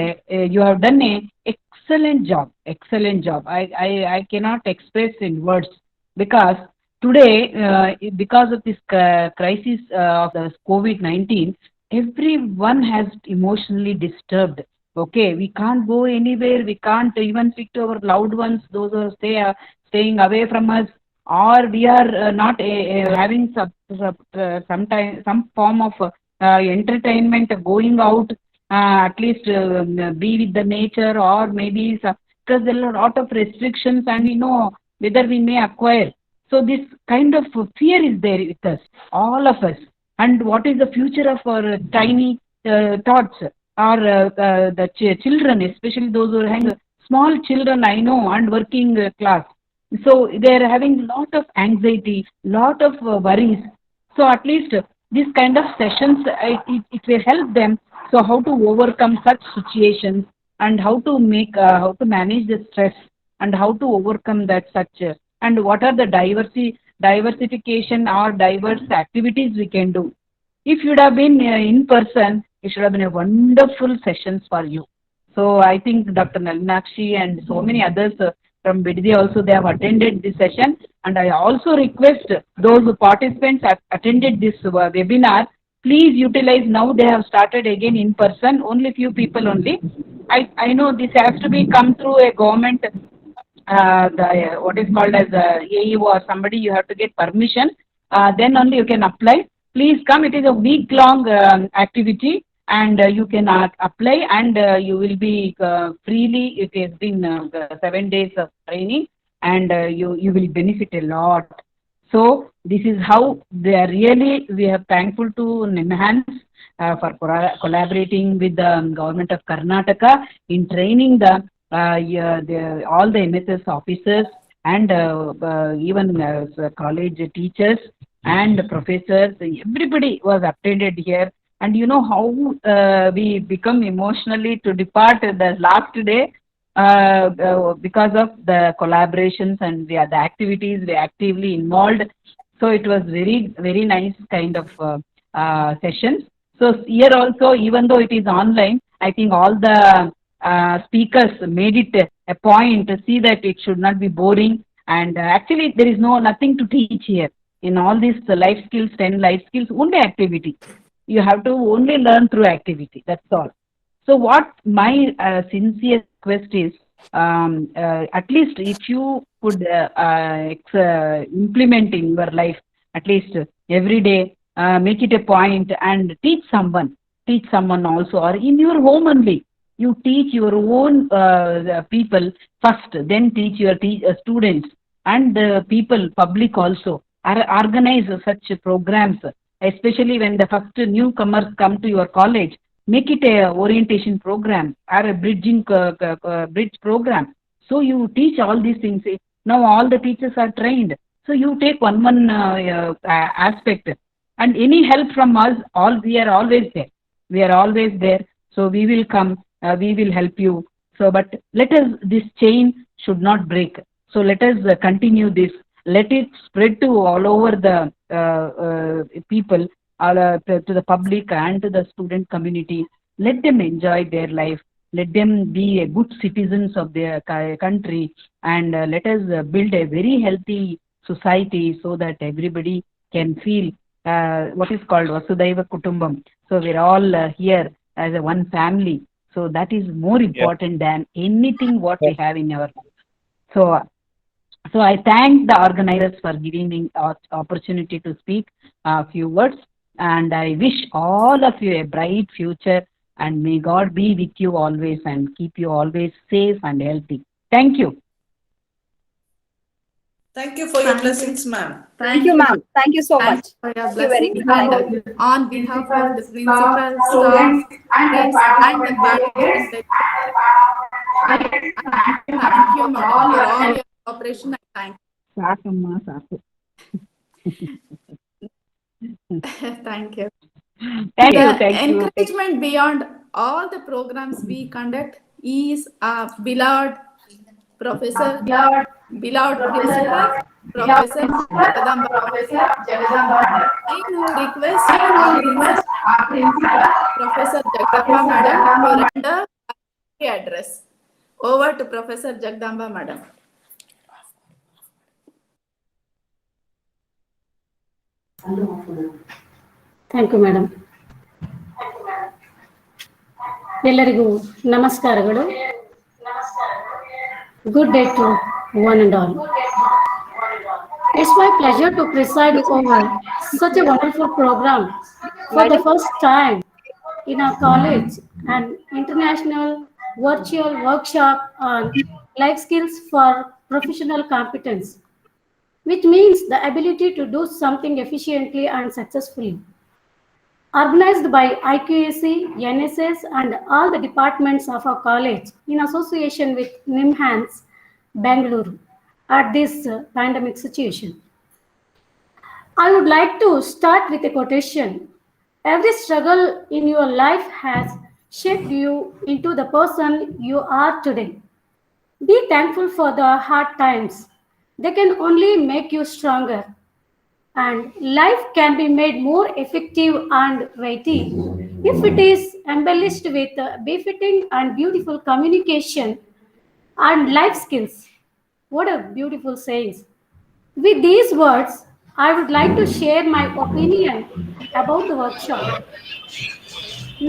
you have done a excellent job, excellent job. I cannot express in words, because today, because of this crisis of the COVID-19, everyone has emotionally disturbed. Okay, we can't go anywhere. We can't even speak to our loved ones, those who are staying away from us, or we are not having some form of entertainment, going out, at least be with the nature, or maybe because there are a lot of restrictions and we know whether we may acquire. So this kind of fear is there with us, all of us. And what is the future of our tiny thoughts, or the children, especially those who are having small children, I know, and working class. So they are having lot of anxiety, lot of worries. So at least this kind of sessions, it will help them. So how to overcome such situations, and how to manage the stress, and how to overcome that such, and what are the diversification or diverse activities we can do. If you would have been in person, it should have been a wonderful sessions for you. So I think Dr. Nalinakshi and so many others from Biddi also, they have attended this session, and I also request those participants have attended this webinar, please utilize. Now they have started again in person, only few people only. I know this has to be come through a government, what is called as AEO or somebody, you have to get permission, then only you can apply. Please come, it is a week-long activity, and you can apply, and you will be freely, it has been 7 days of training, and you will benefit a lot. So this is how they are really, we are thankful to Nimhans for collaborating with the government of Karnataka in training all the MSS officers and even college teachers and professors. Everybody was attended here, and you know how we become emotionally to depart the last day because of the collaborations and the activities we actively involved. So it was very, very nice kind of sessions. So here also, even though it is online, I think all the speakers made it a point to see that it should not be boring. And actually, there is nothing to teach here. In all these life skills, 10 life skills, only activity. You have to only learn through activity. That's all. So what my sincere request is, at least if you could implement in your life, at least every day, make it a point and teach someone also, or in your home only. You teach your own people first, then teach your students and the people, public also. Organize such programs, especially when the first newcomers come to your college. Make it a orientation program or a bridging bridge program. So you teach all these things. Now all the teachers are trained. So you take one aspect, and any help from us, we are always there. We are always there. So we will come, we will help you. So, but let us, this chain should not break. So let us continue this. Let it spread to all over the people, to the public and to the student community. Let them enjoy their life. Let them be a good citizens of their country, and let us build a very healthy society so that everybody can feel what is called Vasudhaiva Kutumbam. So we're all here as a one family. So that is more important than anything what we have in our life. So I thank the organizers for giving me opportunity to speak a few words, and I wish all of you a bright future, and may God be with you always and keep you always safe and healthy. Thank you. Thank you for your blessings, ma'am. Thank you, ma'am. Thank you so much. For your Thank you very blessings. much. On behalf of the principal, staff, and the parents, thank you, madam, for all your cooperation and thank Sakamma, Saku. Thank you. Thank you. The Thank you. encouragement beyond all the programs we conduct is beloved Professor, beloved Principal, Professor Jagadamba. I now request our Principal, Professor Jagadamba Madam, to render the address. Over to Professor Jagadamba Madam. Thank you madam. ಎಲ್ಲರಿಗೂ ನಮಸ್ಕಾರಗಳು. Good day to one and all. It's my pleasure to preside over such a wonderful program for the first time in our college, an international virtual workshop on life skills for professional competence, which means the ability to do something efficiently and successfully. Organized by IQAC, NSS, and all the departments of our college in association with NIMHANS, Bangalore, at this pandemic situation. I would like to start with a quotation. Every struggle in your life has shaped you into the person you are today. Be thankful for the hard times. They can only make you stronger. And life can be made more effective and weighty if it is embellished with befitting and beautiful communication and life skills. What a beautiful saying. With these words, I would like to share my opinion about the workshop.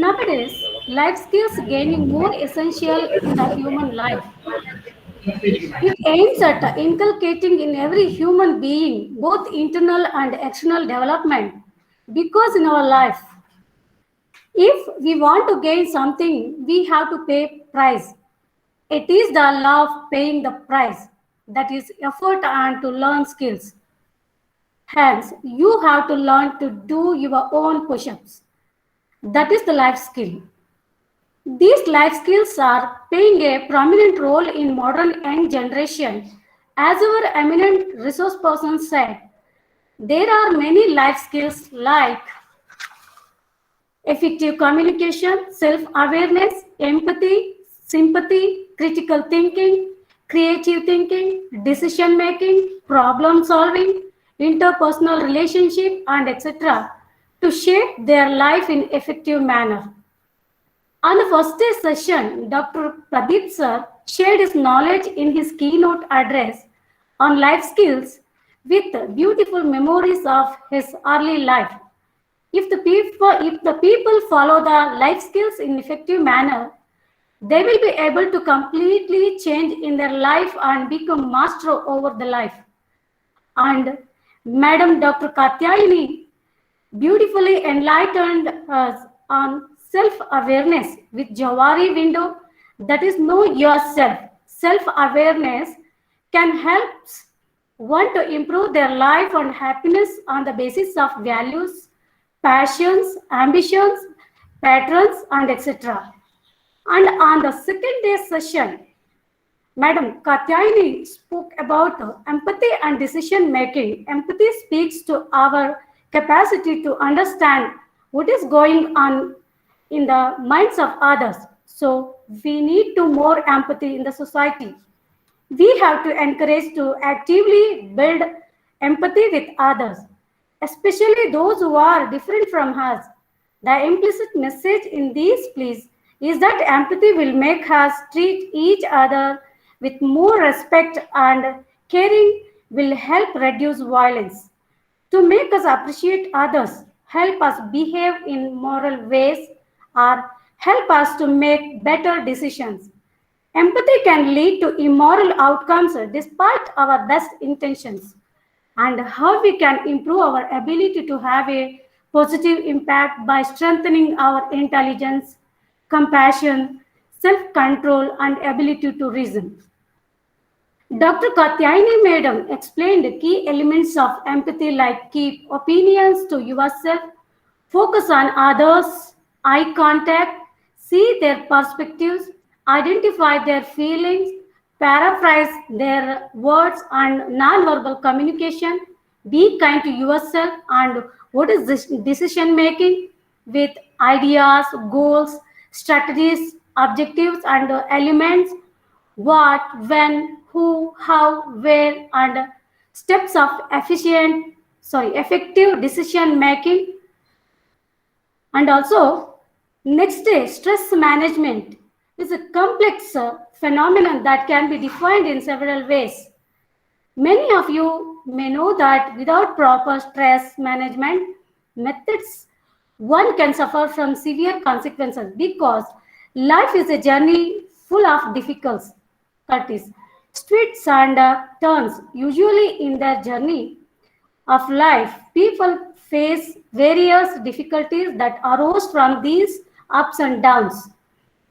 Nowadays, life skills gaining more essential in the human life. It aims at inculcating in every human being both internal and external development, because in our life, if we want to gain something, we have to pay price. It is the law of paying the price, that is effort and to learn skills. Hence, you have to learn to do your own push-ups. That is the life skill. These life skills are playing a prominent role in modern young generation. As our eminent resource person said, there are many life skills like effective communication, self-awareness, empathy, sympathy, critical thinking, creative thinking, decision-making, problem-solving, interpersonal relationship, and etc. to shape their life in effective manner. On the first day session, Dr. Pradeep sir shared his knowledge in his keynote address on life skills with beautiful memories of his early life. If the people follow the life skills in effective manner, they will be able to completely change in their life and become master over the life. And Madam Dr. Katyayani beautifully enlightened us on self-awareness with Jawari window that is know yourself. Self-awareness can help one to improve their life and happiness on the basis of values, passions, ambitions, patterns, and etc. And on the second day session, Madam Katyayani spoke about empathy and decision making. Empathy speaks to our capacity to understand what is going on in the minds of others. So we need to more empathy in the society. We have to encourage to actively build empathy with others, especially those who are different from us. The implicit message in these pleas is that empathy will make us treat each other with more respect, and caring will help reduce violence. To make us appreciate others, help us behave in moral ways, or help us to make better decisions. Empathy can lead to immoral outcomes despite our best intentions. And how we can improve our ability to have a positive impact by strengthening our intelligence, compassion, self-control, and ability to reason. Dr. Katyayani Madam explained the key elements of empathy like keep opinions to yourself, focus on others, eye contact, see their perspectives, identify their feelings, paraphrase their words, and non-verbal communication, be kind to yourself, and what is this decision making with ideas, goals, strategies, objectives, and elements, what, when, who, how, where, and steps of effective decision making. And also, next day, stress management is a complex phenomenon that can be defined in several ways. Many of you may know that without proper stress management methods, one can suffer from severe consequences because life is a journey full of difficulties, twists and turns. Usually in their journey of life, people face various difficulties that arose from these ups and downs.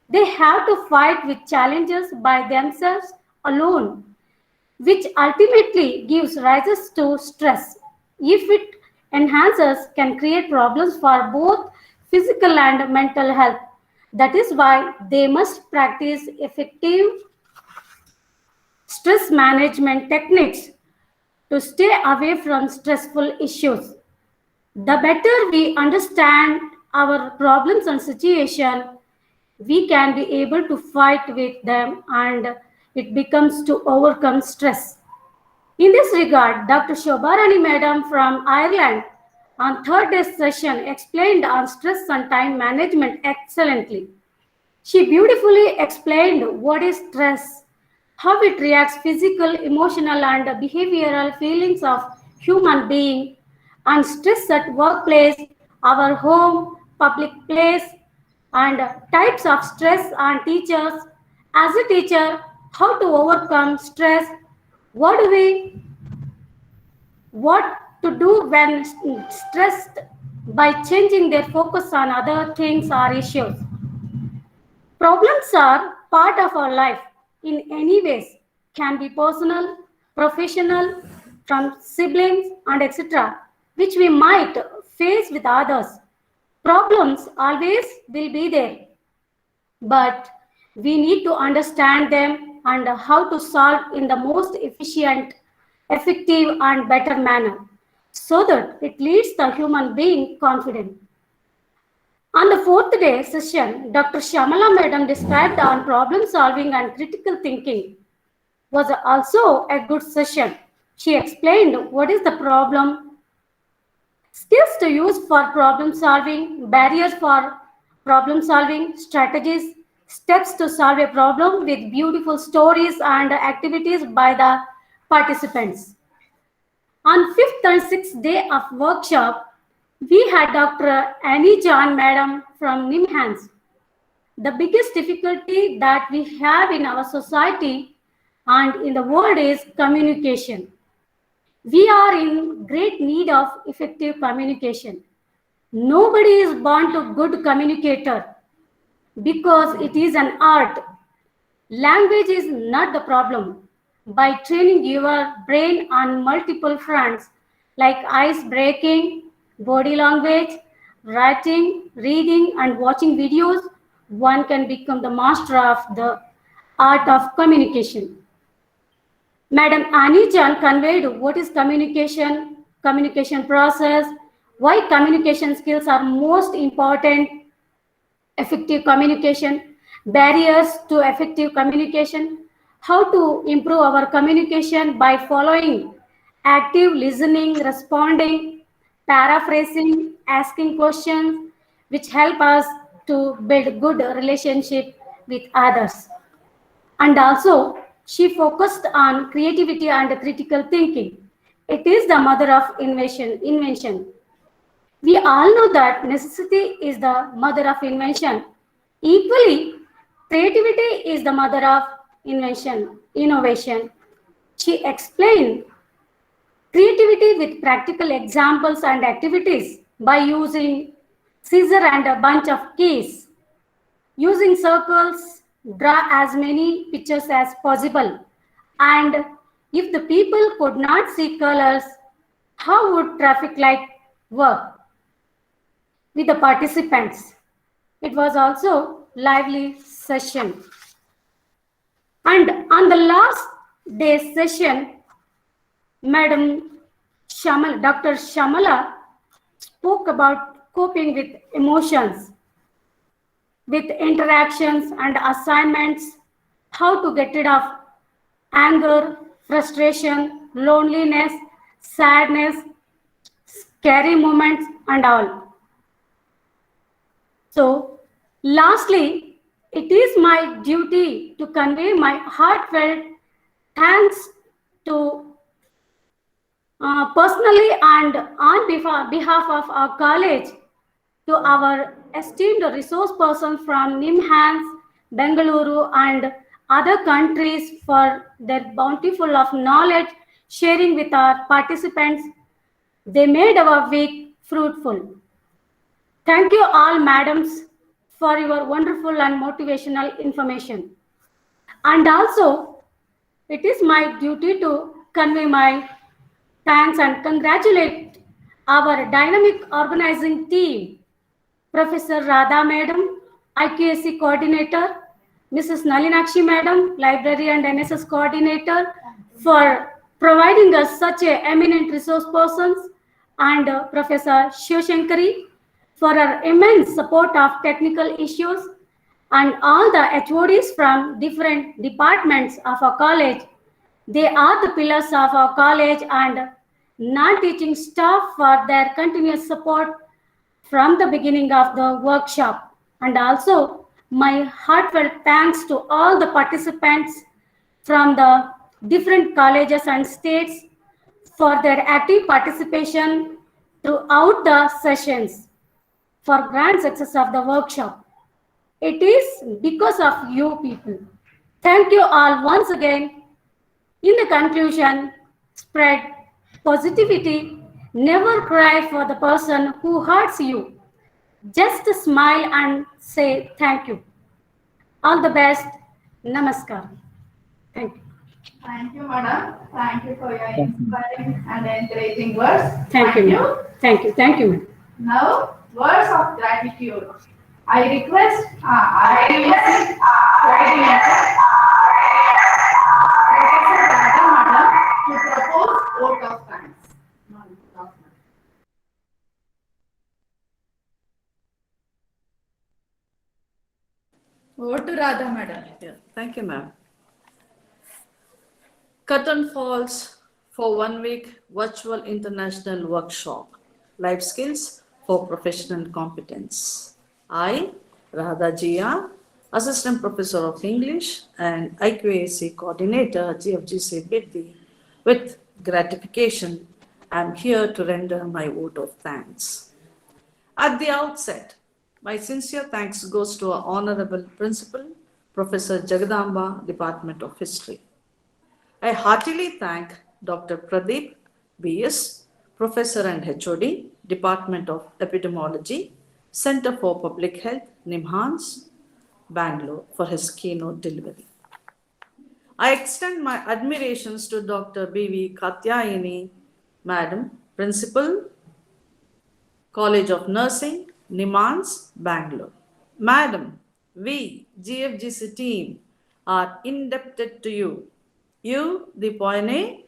They have to fight with challenges by themselves alone, which ultimately gives rise to stress. If it enhances, can create problems for both physical and mental health. That is why they must practice effective stress management techniques to stay away from stressful issues. The better we understand our problems and situation, we can be able to fight with them and it becomes to overcome stress. In this regard, Dr. Shobharani Madam from Ireland on third day session explained on stress and time management excellently. She beautifully explained what is stress, how it reacts physical, emotional, and behavioral feelings of human being, and stress at workplace, our home, public place, and types of stress on teachers. As a teacher, how to overcome stress, what to do when stressed by changing their focus on other things or issues. Problems are part of our life in any ways, can be personal, professional, from siblings and etc., which we might face with others. Problems always will be there, but we need to understand them and how to solve in the most efficient, effective, and better manner so that it leads the human being confident. On the fourth day session, Dr. Shyamala Madam described on problem solving and critical thinking was also a good session. She explained what is the problem, skills to use for problem solving, barriers for problem solving, strategies, steps to solve a problem with beautiful stories and activities by the participants. On fifth and sixth day of workshop, we had Dr. Annie John Madam from NIMHANS. The biggest difficulty that we have in our society and in the world is communication. We are in great need of effective communication. Nobody is born to good communicator because it is an art. Language is not the problem. By training your brain on multiple fronts like ice breaking, body language, writing, reading, and watching videos, one can become the master of the art of communication. Madam Annie Chan conveyed what is communication, communication process, why communication skills are most important, effective communication, barriers to effective communication, how to improve our communication by following active listening, responding, paraphrasing, asking questions, which help us to build good relationship with others. And also, she focused on creativity and critical thinking. It is the mother of invention. We all know that necessity is the mother of invention. Equally, creativity is the mother of innovation. She explained creativity with practical examples and activities by using scissor and a bunch of keys. Using circles, draw as many pictures as possible. And if the people could not see colors, how would traffic light work? With the participants. It was also lively session. And on the last day's session, Madam Shamala, Dr. Shamala spoke about coping with emotions, with interactions and assignments, how to get rid of anger, frustration, loneliness, sadness, scary moments, and all. So, lastly, it is my duty to convey my heartfelt thanks to personally and on behalf of our college to our esteemed resource persons from NIMHANS, Bengaluru, and other countries for their bountiful of knowledge sharing with our participants. They made our week fruitful. Thank you all, madams, for your wonderful and motivational information. And also, it is my duty to convey my thanks and congratulate our dynamic organizing team, Professor Radha Madam, IQAC Coordinator, Mrs. Nalinakshi Madam, Library and NSS Coordinator, for providing us such a eminent resource persons, and Professor Shivashankari for her immense support of technical issues, and all the HODs from different departments of our college. They are the pillars of our college, and non-teaching staff for their continuous support from the beginning of the workshop. And also my heartfelt thanks to all the participants from the different colleges and states for their active participation throughout the sessions for grand success of the workshop. It is because of you people. Thank you all once again. In the conclusion, spread positivity. Never cry for the person who hurts you. Just smile and say thank you. All the best. Namaskar. Thank you. Thank you, madam. Thank you for your inspiring and encouraging words. Thank you. Thank you. Thank you. Now, words of gratitude. I request Professor Radha Madam to propose vote of thanks. Vote to Radha Madam. Yeah, thank you, ma'am. Curtain falls for 1 week virtual international workshop, life skills for professional competence. I, Radha Jia, Assistant Professor of English and IQAC Coordinator, GFGC Biddi, with gratification, I'm here to render my vote of thanks. At the outset, my sincere thanks goes to our Honorable Principal, Professor Jagadamba, Department of History. I heartily thank Dr. Pradeep, BS, Professor and HOD, Department of Epidemiology, Center for Public Health, NIMHANS, Bangalore, for his keynote delivery. I extend my admirations to Dr. B.V. Katyayani, Madam, Principal, College of Nursing, Nimans, Bangalore. Madam, we, GFGC team, are indebted to you. You, the pioneer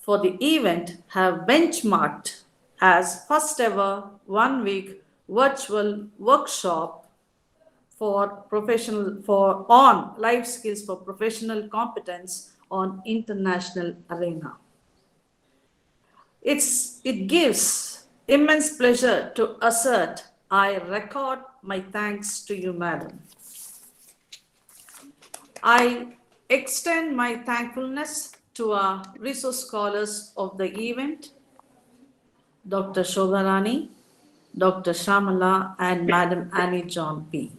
for the event, have benchmarked as first ever 1 week virtual workshop on life skills for professional competence on international arena. It gives immense pleasure to assert I record my thanks to you, Madam. I extend my thankfulness to our resource scholars of the event, Dr. Shobha Rani, Dr. Shamala, and Madam Annie John P.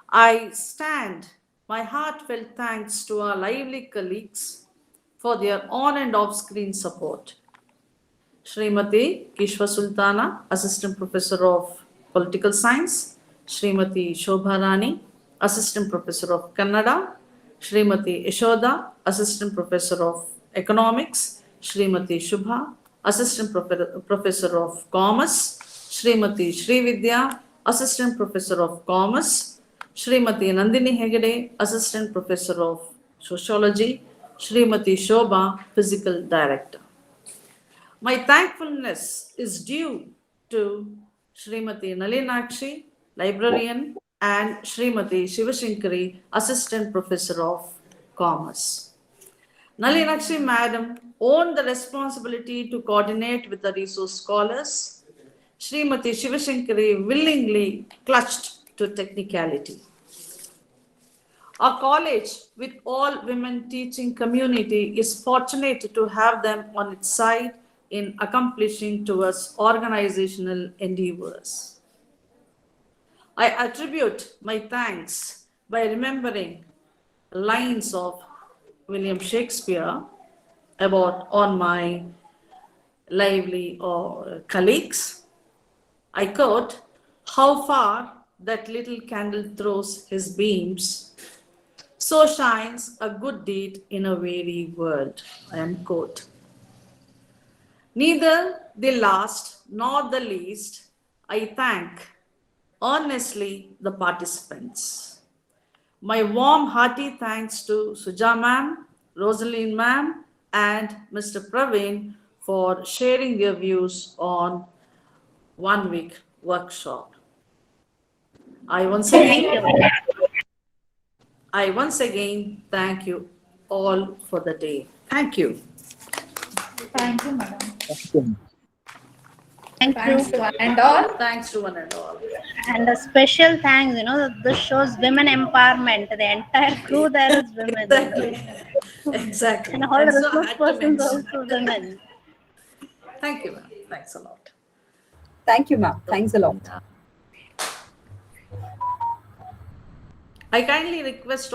I stand my heartfelt thanks to our lively colleagues for their on and off screen support. Srimati Kishwa Sultana, Assistant Professor of Political Science, Srimati Shobha Rani, Assistant Professor of Kannada, Srimati Yashoda, Assistant Professor of Economics, Srimati Shubha, Assistant Professor of Commerce, Srimati Srividya, Assistant Professor of Commerce, Srimati Nandini Hegde, Assistant Professor of Sociology, Srimati Shobha, Physical Director. My thankfulness is due to Srimati Nalinakshi, Librarian, and Srimati Shivashankari, Assistant Professor of Commerce. Nalinakshi Madam owned the responsibility to coordinate with the resource scholars. Srimati Shivashankari willingly clutched to technicality. Our college, with all women teaching community, is fortunate to have them on its side in accomplishing towards organizational endeavors. I attribute my thanks by remembering lines of William Shakespeare on my lively colleagues. I quote, "How far that little candle throws his beams, so shines a good deed in a weary world," end quote. Neither the last nor the least, I thank earnestly the participants. My warm, hearty thanks to Suja ma'am, Rosaline ma'am, and Mr. Praveen for sharing their views on 1 week workshop. I once again thank you all for the day. Thank you. Thank you, madam. Thank Thanks you. to one and all. Thanks to one and all. And a special thanks, this shows women empowerment. The entire crew there is women. Exactly. And all the And so I resource had to persons mention. also women. Thank you, ma'am. Thanks a lot. Thank you, ma'am. Thanks a lot. I kindly request